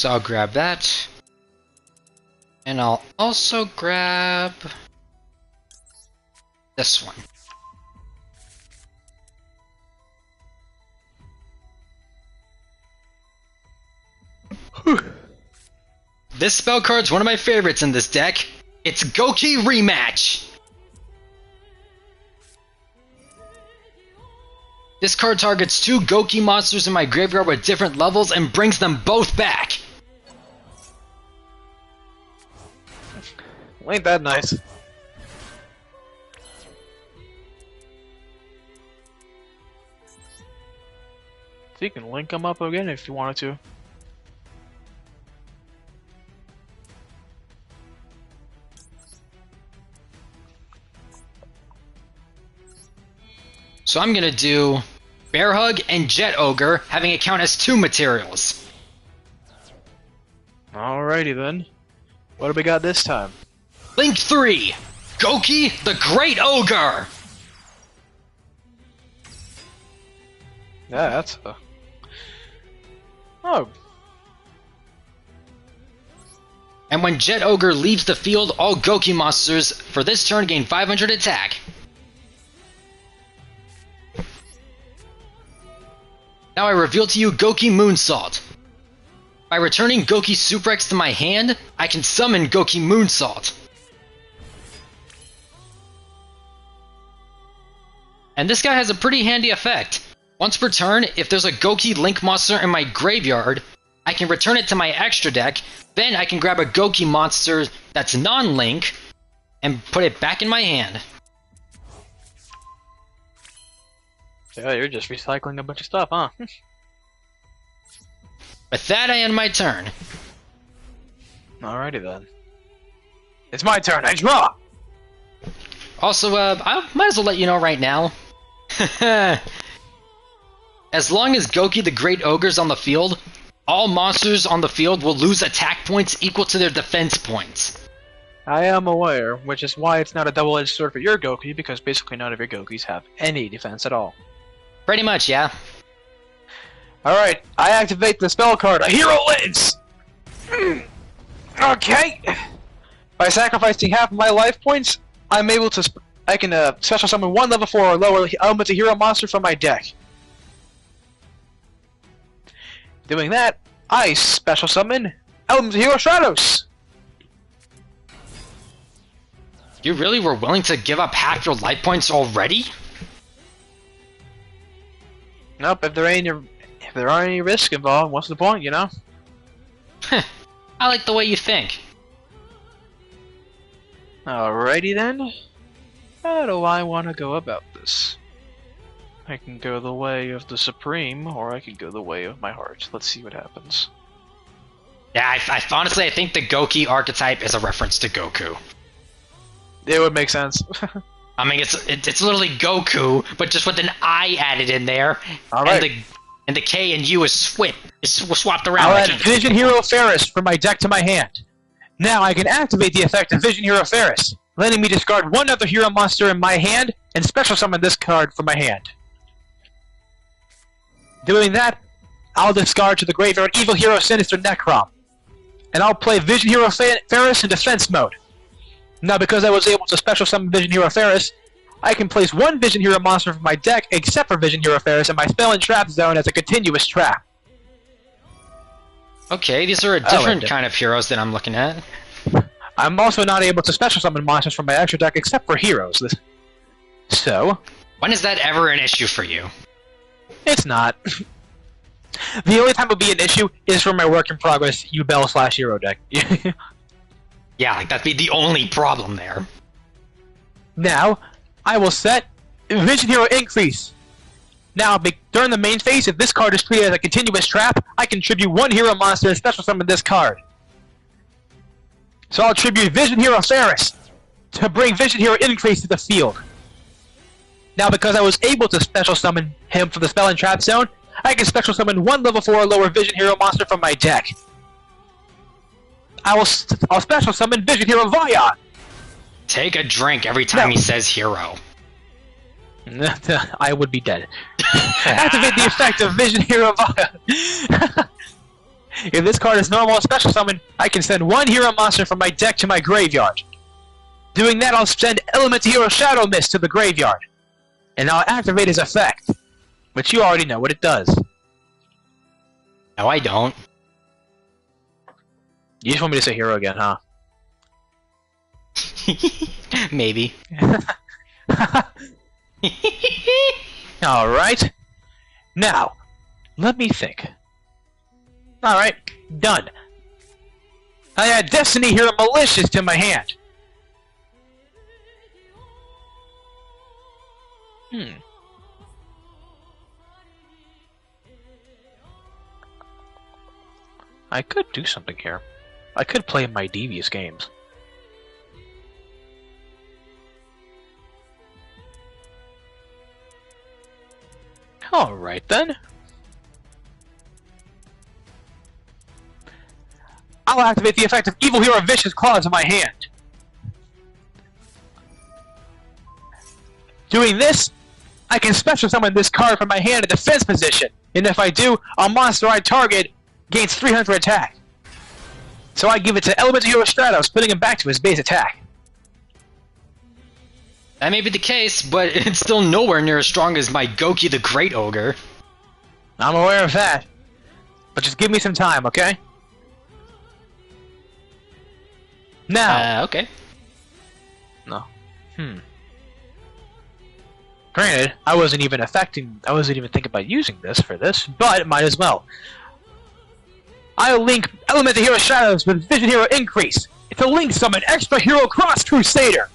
So I'll grab that. And I'll also grab this one. This spell card's one of my favorites in this deck. It's Goki Rematch. This card targets 2 Goki monsters in my graveyard with different levels and brings them both back.
Well, ain't that nice? So you can link them up again if you wanted to.
So I'm gonna do Bear Hug and Jet Ogre, having it count as 2 materials.
Alrighty then. What do we got this time?
Link 3, Goki the Great Ogre!
Yeah, that's Oh.
And when Jet Ogre leaves the field, all Goki monsters for this turn gain 500 attack. Now I reveal to you Goki Moonsault. By returning Goki Suprex to my hand, I can summon Goki Moonsault. And this guy has a pretty handy effect. Once per turn, if there's a Goki Link monster in my graveyard, I can return it to my extra deck, then I can grab a Goki monster that's non-Link, and put it back in my hand.
Yeah, you're just recycling a bunch of stuff, huh?
With that, I end my turn.
Alrighty then. It's my turn, I draw!
Also, I might as well let you know right now. As long as Goki the Great Ogre's on the field, all monsters on the field will lose attack points equal to their defense points.
I am aware, which is why it's not a double-edged sword for your Goki, because basically none of your Gokis have any defense at all.
Pretty much, yeah.
Alright, I activate the spell card. A hero lives! Okay! By sacrificing half of my life points, I'm able to I can special summon 1 level 4 or lower elemental hero monster from my deck. Doing that, I special summon Elemental Hero Stratos!
You really were willing to give up half your life points already?
Nope, if there aren't any risk involved, what's the point, you know?
I like the way you think.
Alrighty then. How do I want to go about this? I can go the way of the Supreme, or I can go the way of my heart. Let's see what happens.
Yeah, honestly, I think the Goki archetype is a reference to Goku.
It would make sense.
I mean, it's literally Goku, but just with an I added in there,
Alright.
and the K and U is swapped around.
I'll add Vision Hero Ferris from my deck to my hand. Now I can activate the effect of Vision Hero Ferris, letting me discard 1 other hero monster in my hand and special summon this card from my hand. Doing that, I'll discard to the graveyard Evil Hero Sinister Necrom, and I'll play Vision Hero Ferris in defense mode. Now, because I was able to special summon Vision Hero Ferris, I can place 1 Vision Hero monster from my deck except for Vision Hero Ferris in my spell and trap zone as a continuous trap.
Okay, these are a different kind of heroes that I'm looking at.
I'm also not able to special summon monsters from my extra deck except for heroes. So,
when is that ever an issue for you?
it's not. The only time it would be an issue is for my work in progress Ubel/Hero deck.
Yeah, like that'd be the only problem there.
Now, I will set Vision Hero Increase. Now, during the main phase, if this card is treated as a continuous trap, I can tribute 1 hero monster and special summon this card. So I'll tribute Vision Hero Ferris to bring Vision Hero Increase to the field. Now, because I was able to special summon him from the spell and trap zone, I can special summon 1 level 4 or lower Vision Hero monster from my deck. I'll special summon Vision Hero Vaya.
Take a drink every time he says hero.
I would be dead. Activate the effect of Vision Hero Vaya. If this card is normal or special summon, I can send one hero monster from my deck to my graveyard. Doing that, I'll send Elemental Hero Shadow Mist to the graveyard. And I'll activate his effect. But you already know what it does.
No, I don't.
You just want me to say hero again, huh?
Maybe.
Alright. Now, let me think. Alright, done. I add Destiny Hero Malicious to my hand. I could do something here. I could play my devious games. Alright then. I'll activate the effect of Evil Hero Vicious Claws in my hand. Doing this, I can special summon this card from my hand in defense position, and if I do, a monster I target gains 300 attack. So I give it to Elemental Hero Stratos, putting him back to his base attack.
That may be the case, but it's still nowhere near as strong as my Goki the Great Ogre.
I'm aware of that. But just give me some time, okay? Now.
Okay.
No. Granted, I wasn't even thinking about using this for this, but might as well. I'll link Elemental Hero Shadows with Vision Hero Increase. It's a link summon Extra Hero Cross Crusader.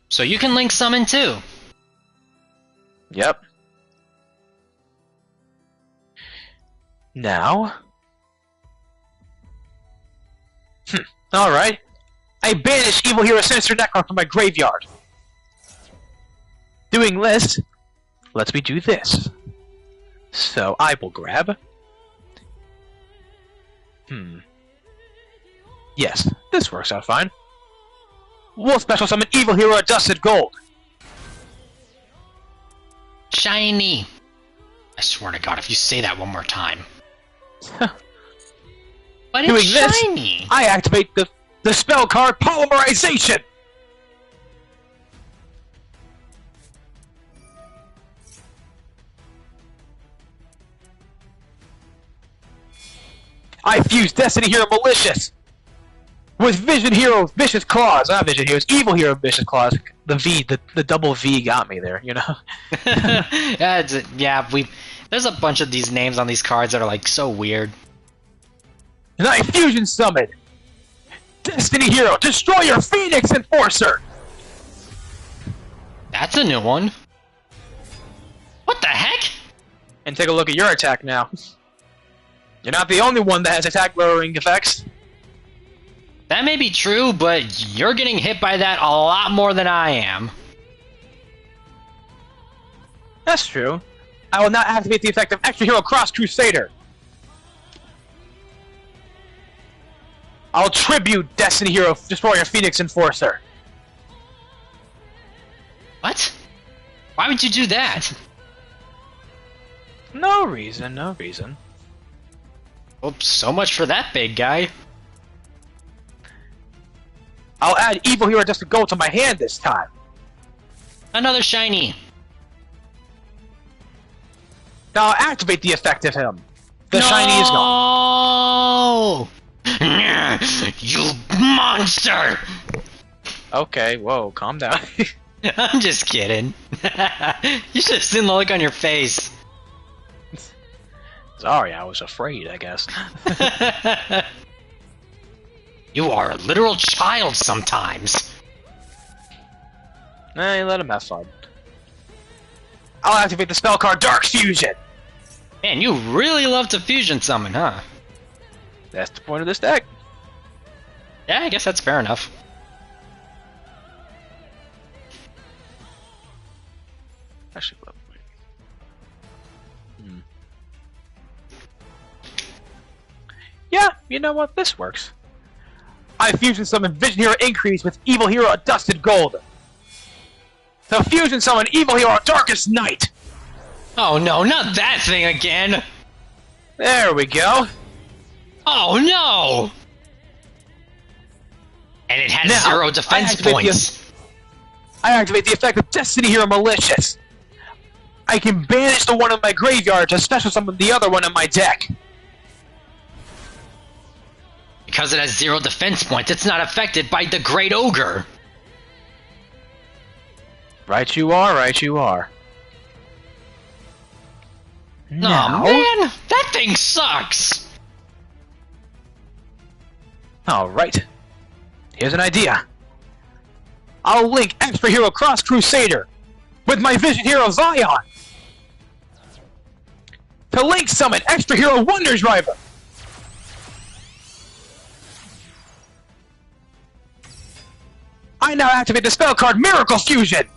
So you can link summon too.
Yep. Now. Alright. I banish Evil Hero Sinister Necron from my graveyard. Doing this lets me do this. So I will grab. Yes, this works out fine. We'll special summon Evil Hero Dusted Gold.
Shiny. I swear to God, if you say that one more time. But
Doing
it's shiny.
This, I activate the spell card Polymerization. I fuse Destiny Hero Malicious with Vision Hero Vicious Claws. Not Vision Heroes, Evil Hero Vicious Claws. The double V got me there, you know?
There's a bunch of these names on these cards that are like so weird.
And I fusion summon Destiny Hero Destroyer Phoenix Enforcer.
That's a new one. What the heck?
And take a look at your attack now. You're not the only one that has attack lowering effects.
That may be true, but you're getting hit by that a lot more than I am.
That's true. I will now activate the effect of Extra Hero Cross Crusader. I'll tribute Destiny Hero Destroyer Phoenix Enforcer.
What? Why would you do that?
No reason, no reason.
Well, so much for that big guy.
I'll add Evil Hero Dusted Gold to my hand this time.
Another shiny.
Now I'll activate the effect of him. The shiny is gone.
You monster!
Okay, whoa, calm down.
I'm just kidding. You should have seen the look on your face.
Sorry, I was afraid, I guess.
You are a literal child sometimes.
You let him have fun. I'll activate the spell card Dark Fusion.
Man, you really love to fusion summon, huh?
That's the point of this deck.
Yeah, I guess that's fair enough.
Actually, yeah, you know what? This works. I fusion summon Vision Hero Increase with Evil Hero Dusted Gold. So fusion summon Evil Hero Darkest Night.
Oh no, not that thing again!
There we go.
Oh no! And it has
Now,
0 defense points.
I activate the effect of Destiny Hero Malicious. I can banish the one in my graveyard to special summon the other one in my deck.
Because it has 0 defense points, it's not affected by the Great Ogre.
Right you are, right you are. Now,
Oh man, that thing sucks!
alright. Here's an idea. I'll link Extra Hero Cross Crusader with my Vision Hero Zion to link summon Extra Hero Wonder Driver. I now activate the spell card Miracle Fusion.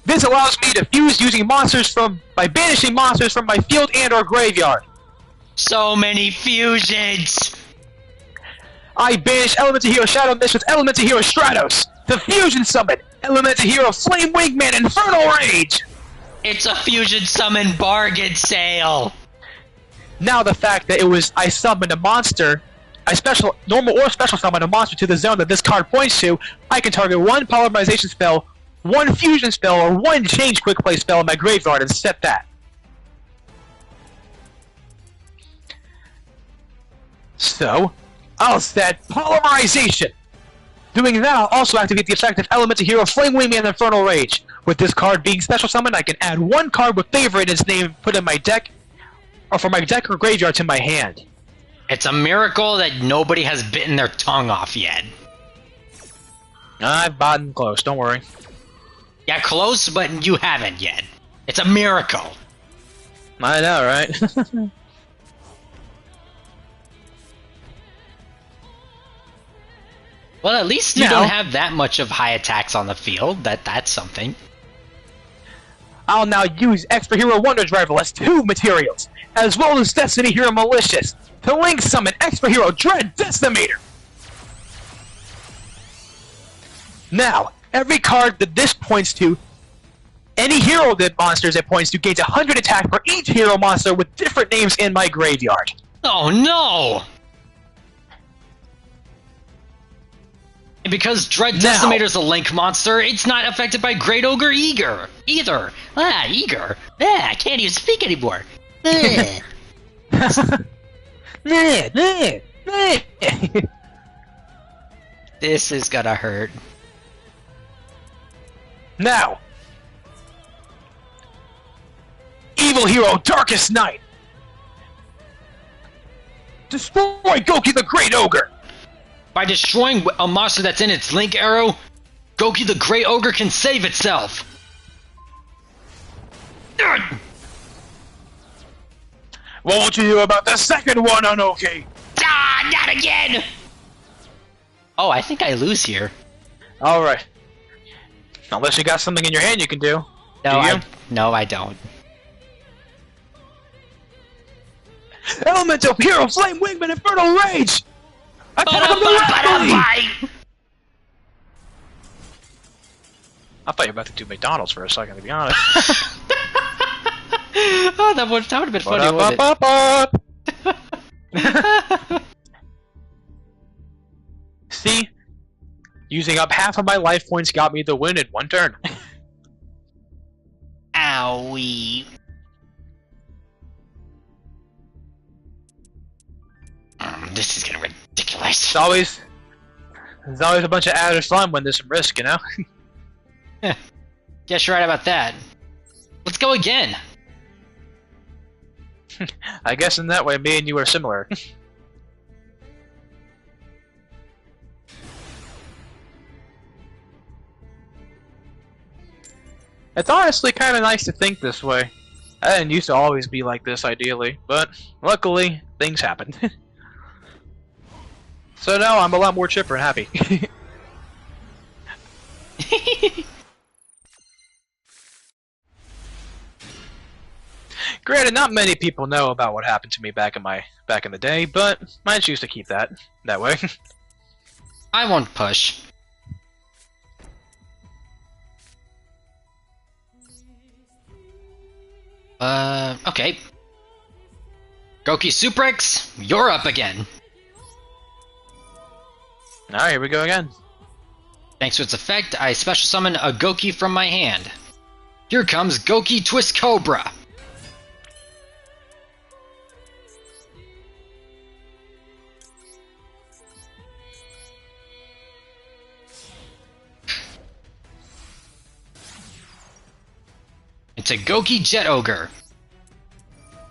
This allows me to fuse using monsters by banishing monsters from my field and/or graveyard.
So many fusions!
I banish Elemental Hero Shadow Mist with Elemental Hero Stratos to fusion summon Elemental Hero Flame Wingman Infernal Rage.
It's a fusion summon bargain sale!
Now the fact that I summoned a monster, normal or special summon a monster to the zone that this card points to, I can target one polymerization spell, one fusion spell, or one change quick play spell in my graveyard and set that. So, I'll set Polymerization. Doing that, I'll also activate the effect of Elemental Hero Flame Wingman Infernal Rage. With this card being special summoned, I can add one card with favorite in its name put in my deck, or from my deck or graveyard to my hand.
It's a miracle that nobody has bitten their tongue off yet.
I've gotten close, don't worry.
Yeah, close, but you haven't yet. It's a miracle.
I know, right?
Well, at least you
Now-
don't have that much of high attacks on the field. That's something.
I'll now use Extra Hero Wonder Driver as 2 materials, as well as Destiny Hero Malicious, to link summon Extra Hero Dread Decimator. Now, every card that this points to, any hero that monsters it points to gains 100 attack for each hero monster with different names in my graveyard.
Oh no! And because Dread
Now-
Decimator's a link monster, it's not affected by Great Ogre either. Eager. I can't even speak anymore. This is gonna hurt.
Now, Evil Hero Darkest Night. Destroy Goki the Great Ogre.
By destroying a monster that's in its link arrow, Goki the Great Ogre can save itself.
What will you do about the second one, Anoki?
Ah, not again! Oh, I think I lose here.
Alright. Unless you got something in your hand you can do.
No,
Do you?
No, I don't.
Elemental Hero Flame Wingman Infernal Rage! Attack him directly! I thought you were about to do McDonald's for a second, to be honest.
Oh, that would have been funny, wouldn't it?
See? Using up half of my life points got me the win in one turn.
Owie. This is getting ridiculous.
There's always a bunch of added fun when there's some risk, you know?
Guess you're right about that. Let's go again.
I guess in that way, me and you are similar. It's honestly kind of nice to think this way. I didn't used to always be like this, ideally, but luckily, things happened. So now I'm a lot more chipper and happy. Granted, not many people know about what happened to me back in the day, but I choose to keep that way.
I won't push. Okay. Goki Suprex, you're up again.
Alright, here we go again.
Thanks to its effect, I special summon a Goki from my hand. Here comes Goki Twist Cobra. Into Goki Jet Ogre.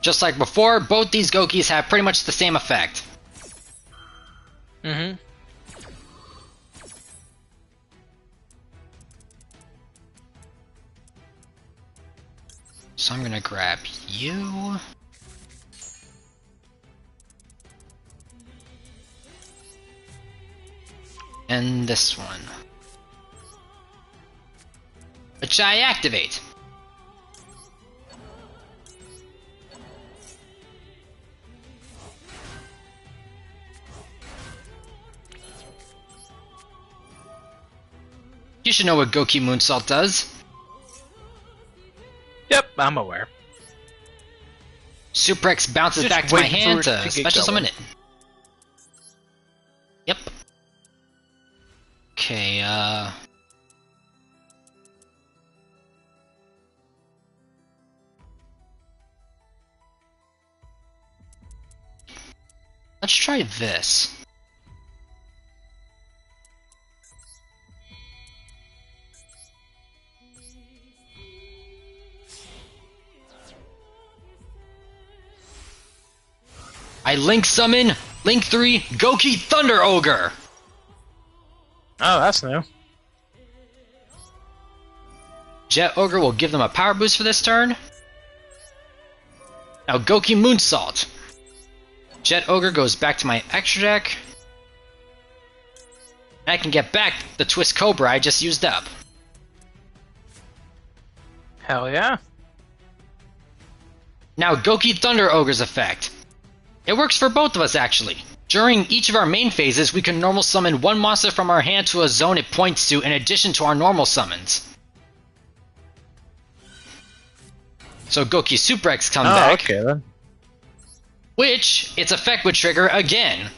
Just like before, both these Gokis have pretty much the same effect.
Mm-hmm.
So I'm gonna grab you. And this one. Which I activate. You should know what Goki Moonsault does.
Yep, I'm aware.
Suprex bounces
Just
back to my
waiting for
hand
it
to
to get
special summon
going.
it. Yep. Okay, let's try this. I Link Summon Link 3 Goki Thunder Ogre!
Oh, that's new.
Jet Ogre will give them a power boost for this turn. Now Goki Moonsault. Jet Ogre goes back to my extra deck. And I can get back the Twist Cobra I just used up.
Hell yeah.
Now Goki Thunder Ogre's effect. It works for both of us actually. During each of our main phases, we can normal summon one monster from our hand to a zone it points to in addition to our normal summons. So Goki Suprex comes back,
okay then.
which its effect would trigger again.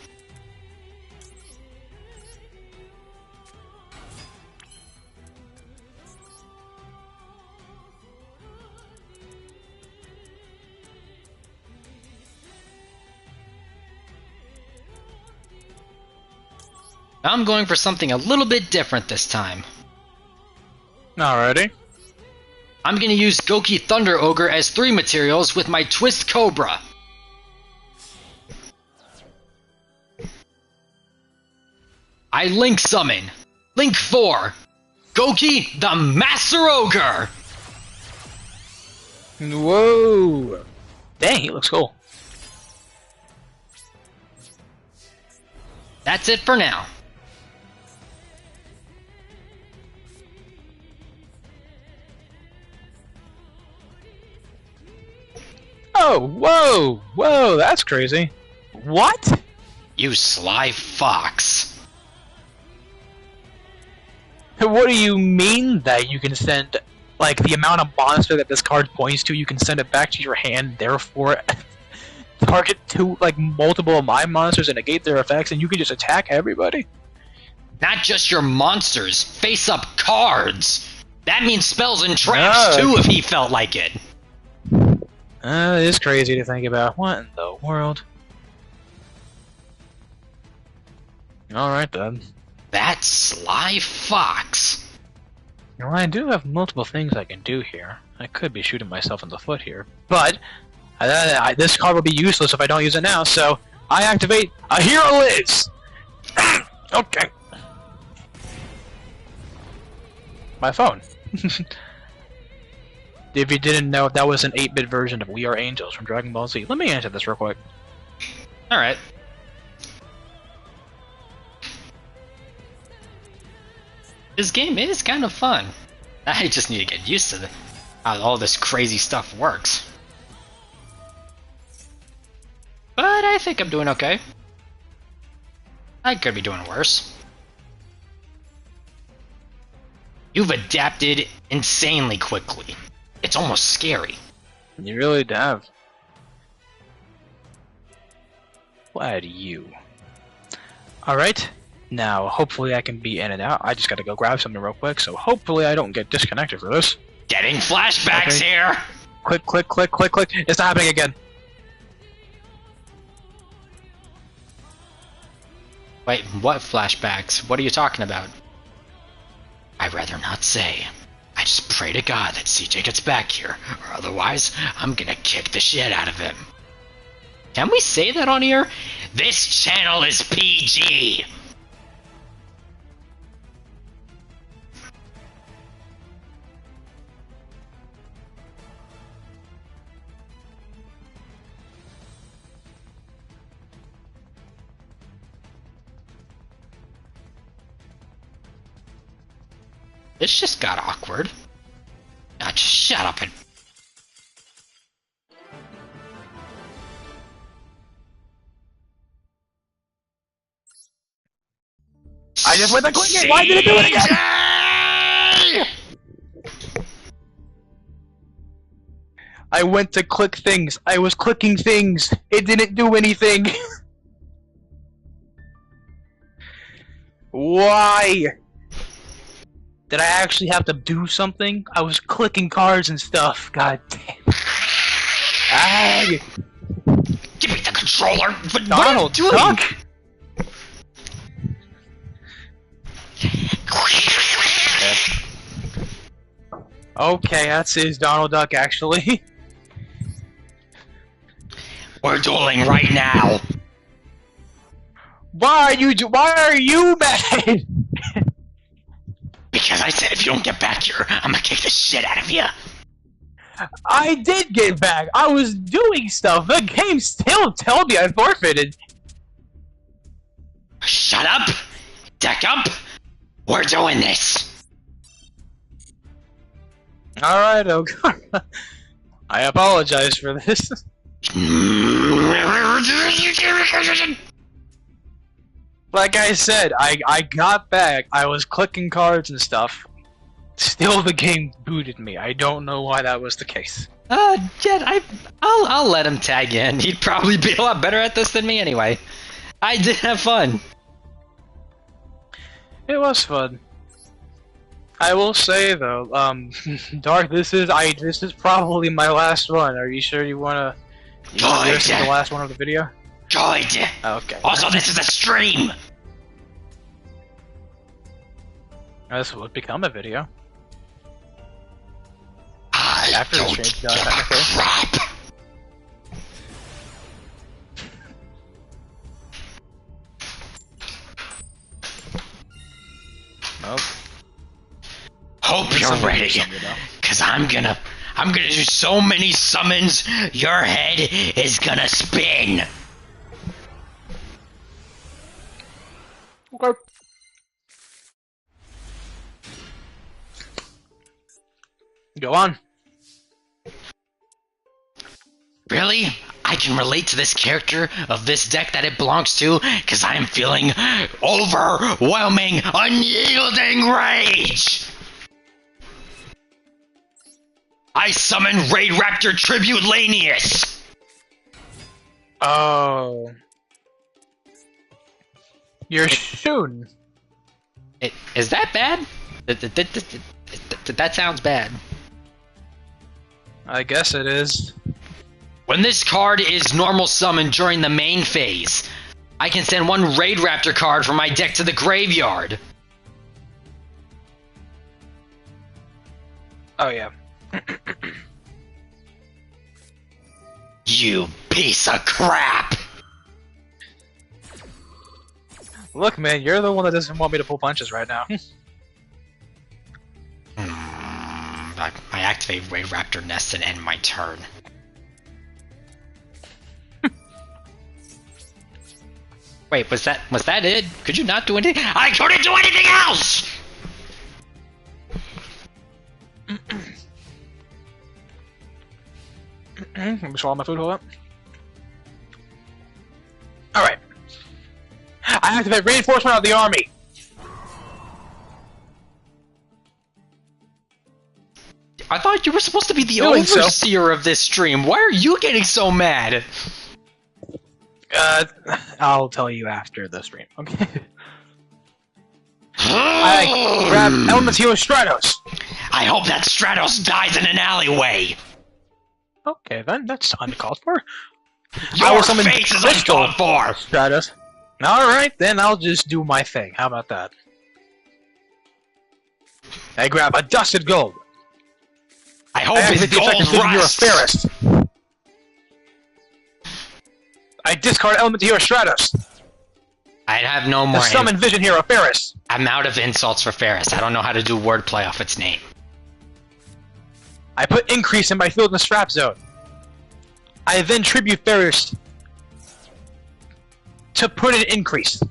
I'm going for something a little bit different this time.
Alrighty.
I'm going to use Goki Thunder Ogre as 3 materials with my Twist Cobra. I Link Summon Link 4 Goki the Master Ogre!
Whoa. Dang, he looks cool.
That's it for now.
Oh, whoa, whoa, that's crazy. What?
You sly fox.
What do you mean that you can send, like, the amount of monster that this card points to, you can send it back to your hand, therefore target multiple of my monsters and negate their effects, and you can just attack everybody?
Not just your monsters, face up cards. That means spells and traps too if he felt like it.
It is crazy to think about. What in the world? Alright then.
That sly fox.
Now, I do have multiple things I can do here. I could be shooting myself in the foot here, but this card will be useless if I don't use it now, so I activate a Hero Liz! Okay. My phone. If you didn't know, that was an 8-bit version of We Are Angels from Dragon Ball Z. Let me answer this real quick.
Alright. This game is kind of fun. I just need to get used to how all this crazy stuff works. But I think I'm doing okay. I could be doing worse. You've adapted insanely quickly. It's almost scary.
You really have. Why do you? Alright. Now, hopefully I can be in and out. I just gotta go grab something real quick, so hopefully I don't get disconnected for this.
Getting flashbacks here!
Click, click, click, click, click. It's not happening again.
Wait, what flashbacks? What are you talking about? I'd rather not say. I just pray to God that CJ gets back here, or otherwise, I'm gonna kick the shit out of him. Can we say that on here? This channel is PG! This just got awkward. Now just shut up and...
I just went to click it! Why did it do it again? I went to click things. I was clicking things. It didn't do anything. Why? Did I actually have to do something? I was clicking cards and stuff. God damn.
Give me the controller!
Donald, Duck! Okay, that's his Donald Duck, actually.
We're dueling right now!
Why are you mad?
Because I said if you don't get back here, I'm gonna kick the shit out of you!
I did get back! I was doing stuff! The game still told me I forfeited!
Shut up! Deck up! We're doing this!
Alright, Okara. I apologize for this. Like I said, I got back, I was clicking cards and stuff. Still the game booted me. I don't know why that was the case.
Jed, I'll let him tag in. He'd probably be a lot better at this than me anyway. I did have fun.
It was fun. I will say though, Dark, this is probably my last one. Are you sure you wanna this is the last one of the video?
Good.
Okay.
Also, this is a stream.
This would become a video.
I
After the
don't
stream's
give
done,
a
technically.
crap.
Nope.
Hope you're ready, cause I'm gonna do so many summons, your head is gonna spin.
Okay. Go on.
Really? I can relate to this character of this deck that it belongs to, cause I am feeling overwhelming, unyielding rage! I summon Raid Raptor Tribute Lanius!
Oh. You're shooting.
Is that bad? That sounds bad.
I guess it is.
When this card is normal summon during the main phase, I can send one Raid Raptor card from my deck to the graveyard.
Oh yeah.
You piece of crap!
Look, man, you're the one that doesn't want me to pull punches right now.
I activate Raid Raptor Nest and end my turn. Wait, was that it? Could you not do anything? I couldn't do anything else!
Let me swallow my food, hold up. Alright. I activate reinforcement of the army!
I thought you were supposed to be the
Doing so.
overseer of this stream. Why are you getting so mad?
I'll tell you after the stream. Okay. I grab Elements Hero Stratos.
I hope that Stratos dies in an alleyway.
Okay, then that's uncalled for.
Your face is uncalled for.
Stratos. All right, then I'll just do my thing. How about that? I grab a Dusted Gold.
I hope it's gold rust.
I discard Element Hero Stratos.
I'd have no more.
Summon Vision Hero Ferris.
I'm out of insults for Ferris. I don't know how to do wordplay off its name.
I put Increase in my field in the Strap Zone. I then tribute Ferris to put an Increase.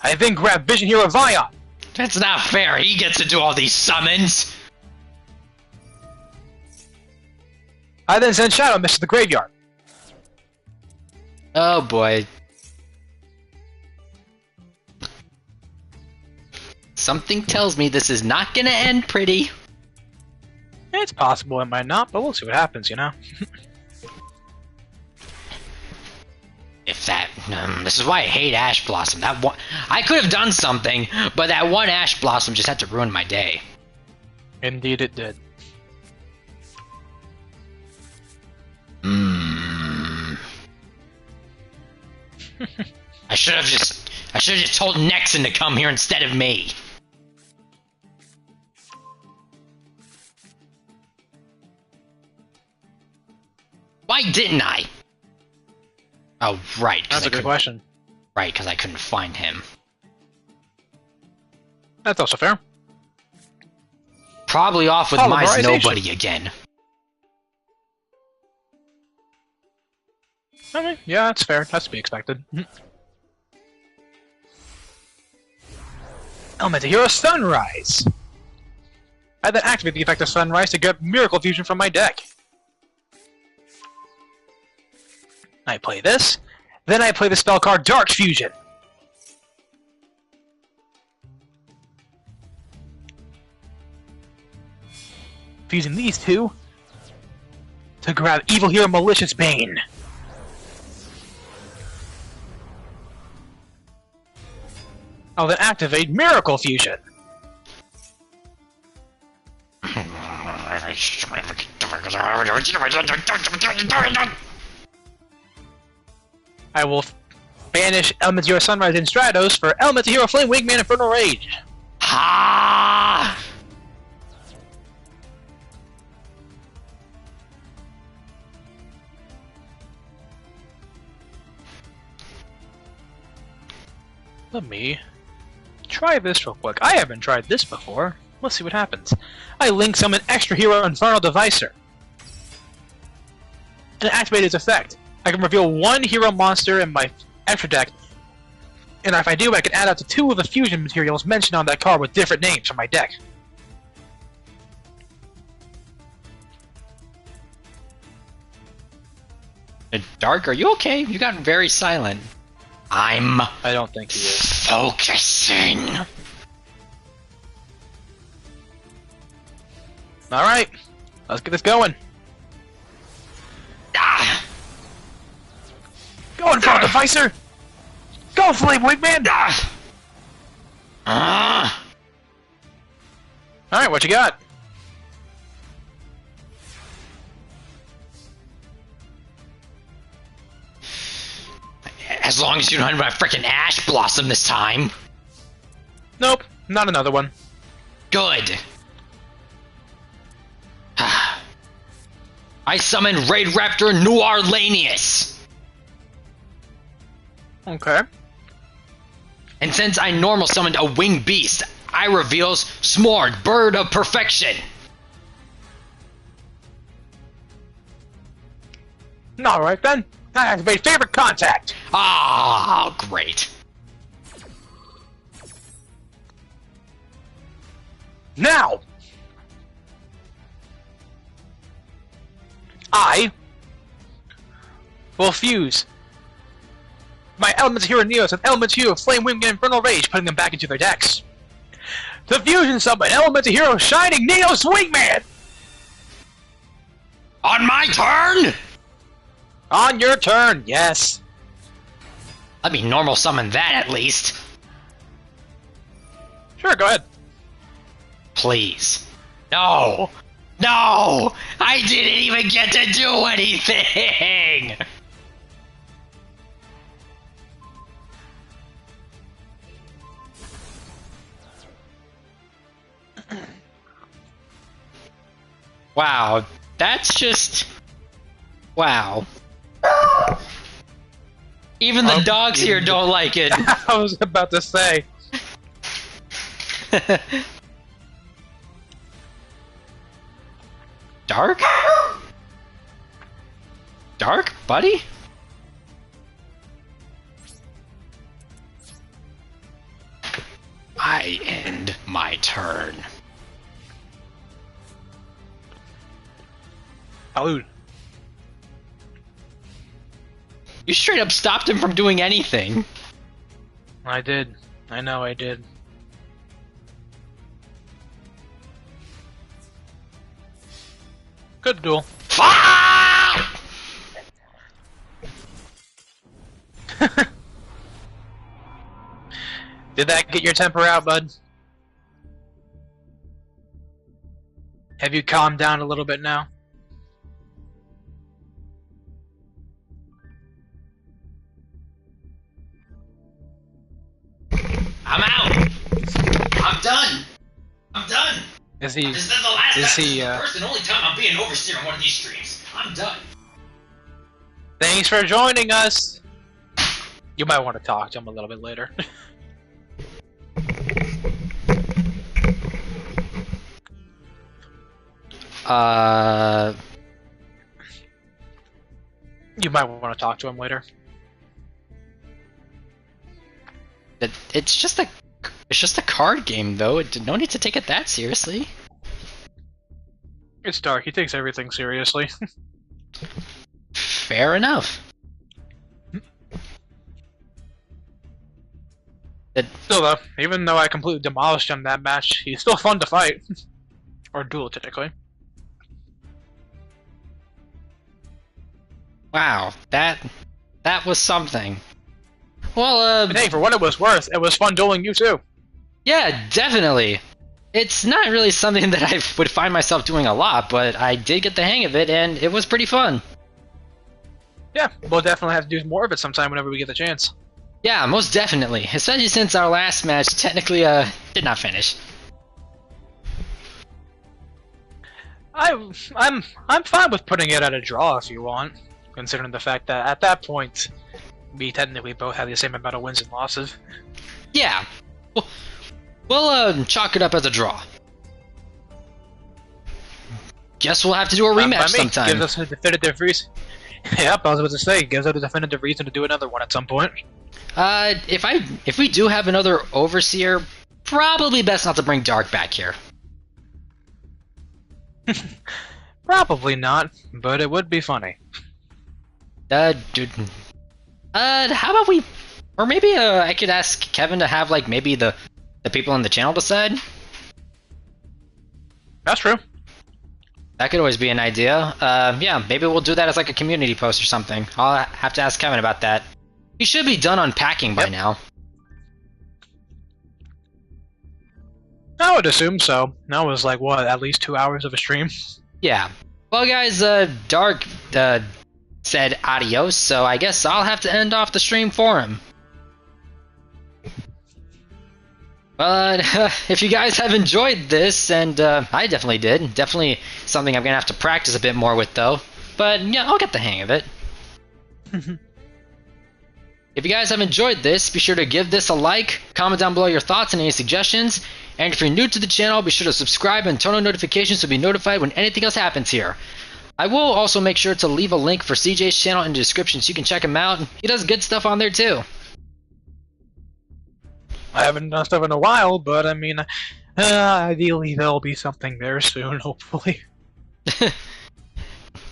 I then grab Vision Hero Vion.
That's not fair. He gets to do all these summons.
I then send Shadow Mist to the graveyard.
Oh boy. Something tells me this is not gonna end pretty.
It's possible it might not, but we'll see what happens, you know?
If that... this is why I hate Ash Blossom. That one... I could have done something, but that one Ash Blossom just had to ruin my day.
Indeed it did.
I should have just told Nexon to come here instead of me. Why didn't I? Oh, right.
That's a good question.
Right, because I couldn't find him.
That's also fair.
Probably off with my nobody again.
Okay, yeah, that's fair. That's to be expected. Element Hero Sunrise. I then activate the effect of Sunrise to get Miracle Fusion from my deck. I play this. Then I play the spell card Dark Fusion. Fusing these two to grab Evil Hero Malicious Bane. I'll then activate Miracle Fusion. I will banish Element Hero Sunrise and Stratos for Element Hero Flame Wingman Infernal Rage.
Ha!
Let me try this real quick. I haven't tried this before. Let's see what happens. I link summon Extra Hero Infernal Devicer. And activate its effect. I can reveal one hero monster in my extra deck, and if I do, I can add up to 2 of the fusion materials mentioned on that card with different names from my deck.
Dark, are you okay? You got very silent. I
don't think he is.
Focusing.
Alright, let's get this going.
Ah.
Go in front, Devicer! Go, Flame Wingman! Alright, what you got?
As long as you don't have my frickin' Ash Blossom this time.
Nope, not another one.
Good. I summon Raid Raptor Noir Lanius.
Okay.
And since I normal summoned a Winged Beast, I reveals Smorg, Bird of Perfection.
Alright then. I activate Favorite Contact.
Ah, great.
Now, I will fuse my Elements Hero Neos and Elements Hero Flame Winged Infernal Rage, putting them back into their decks. The fusion summon, Elemental Hero Shining Neo Swingman!
On my turn?
On your turn, yes.
Let me normal summon that at least.
Sure, go ahead.
Please. No! No! I didn't even get to do anything! Wow, that's just... Wow. Even the dogs here don't like it.
I was about to say.
Dark? Dark, buddy? I end my turn.
Salute.
You straight up stopped him from doing anything.
I did. I know I did. Good duel.
Fuck!
Did that get your temper out, bud? Have you calmed down a little bit now?
I'm out. I'm done. I'm done.
Is he?
This is the last
Is
time.
he?
This is the first and only time I'm being oversteer on one of these streams. I'm done.
Thanks for joining us. You might want to talk to him a little bit later. You might want to talk to him later.
It's just a card game, though. No need to take it that seriously.
It's Dark. He takes everything seriously.
Fair enough.
Still though, even though I completely demolished him that match, he's still fun to fight. Or duel, typically.
Wow, that was something. Well,
And hey, for what it was worth, it was fun dueling you too.
yeah, definitely. It's not really something that I would find myself doing a lot, but I did get the hang of it, and it was pretty fun.
Yeah, we'll definitely have to do more of it sometime whenever we get the chance.
Yeah, most definitely. Especially since our last match technically did not finish.
I'm fine with putting it at a draw if you want, considering the fact that at that point we technically both have the same amount of wins and losses.
Yeah. We'll chalk it up as a draw. Guess we'll have to do a rematch sometime.
Gives us a definitive reason. Yep, I was about to say, gives us a definitive reason to do another one at some point.
If we do have another overseer, probably best not to bring Dark back here.
Probably not, but it would be funny.
Dude. How about we, or maybe I could ask Kevin to have like maybe the people on the channel decide.
That's true.
That could always be an idea. Yeah, maybe we'll do that as like a community post or something. I'll have to ask Kevin about that. He should be done unpacking by now.
I would assume so. That was like, what, at least 2 hours of a stream?
Yeah. Well, guys, Dark said adios, so I guess I'll have to end off the stream for him. But if you guys have enjoyed this, and I definitely did, definitely something I'm gonna have to practice a bit more with, though. But yeah, I'll get the hang of it. If you guys have enjoyed this, be sure to give this a like, comment down below your thoughts and any suggestions, and if you're new to the channel, be sure to subscribe and turn on notifications to be notified when anything else happens here. I will also make sure to leave a link for CJ's channel in the description so you can check him out. He does good stuff on there too.
I haven't done stuff in a while, but I mean, ideally there'll be something there soon, hopefully.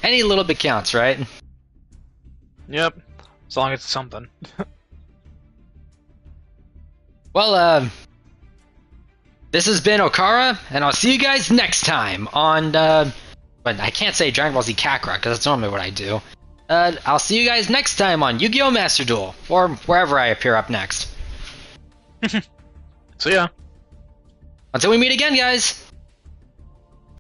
Any little bit counts, right?
Yep, as long as it's something.
Well, This has been Okara, and I'll see you guys next time on, but I can't say Dragon Ball Z Kakarot, because that's normally what I do. I'll see you guys next time on Yu-Gi-Oh! Master Duel, or wherever I appear up next.
So yeah.
Until we meet again, guys!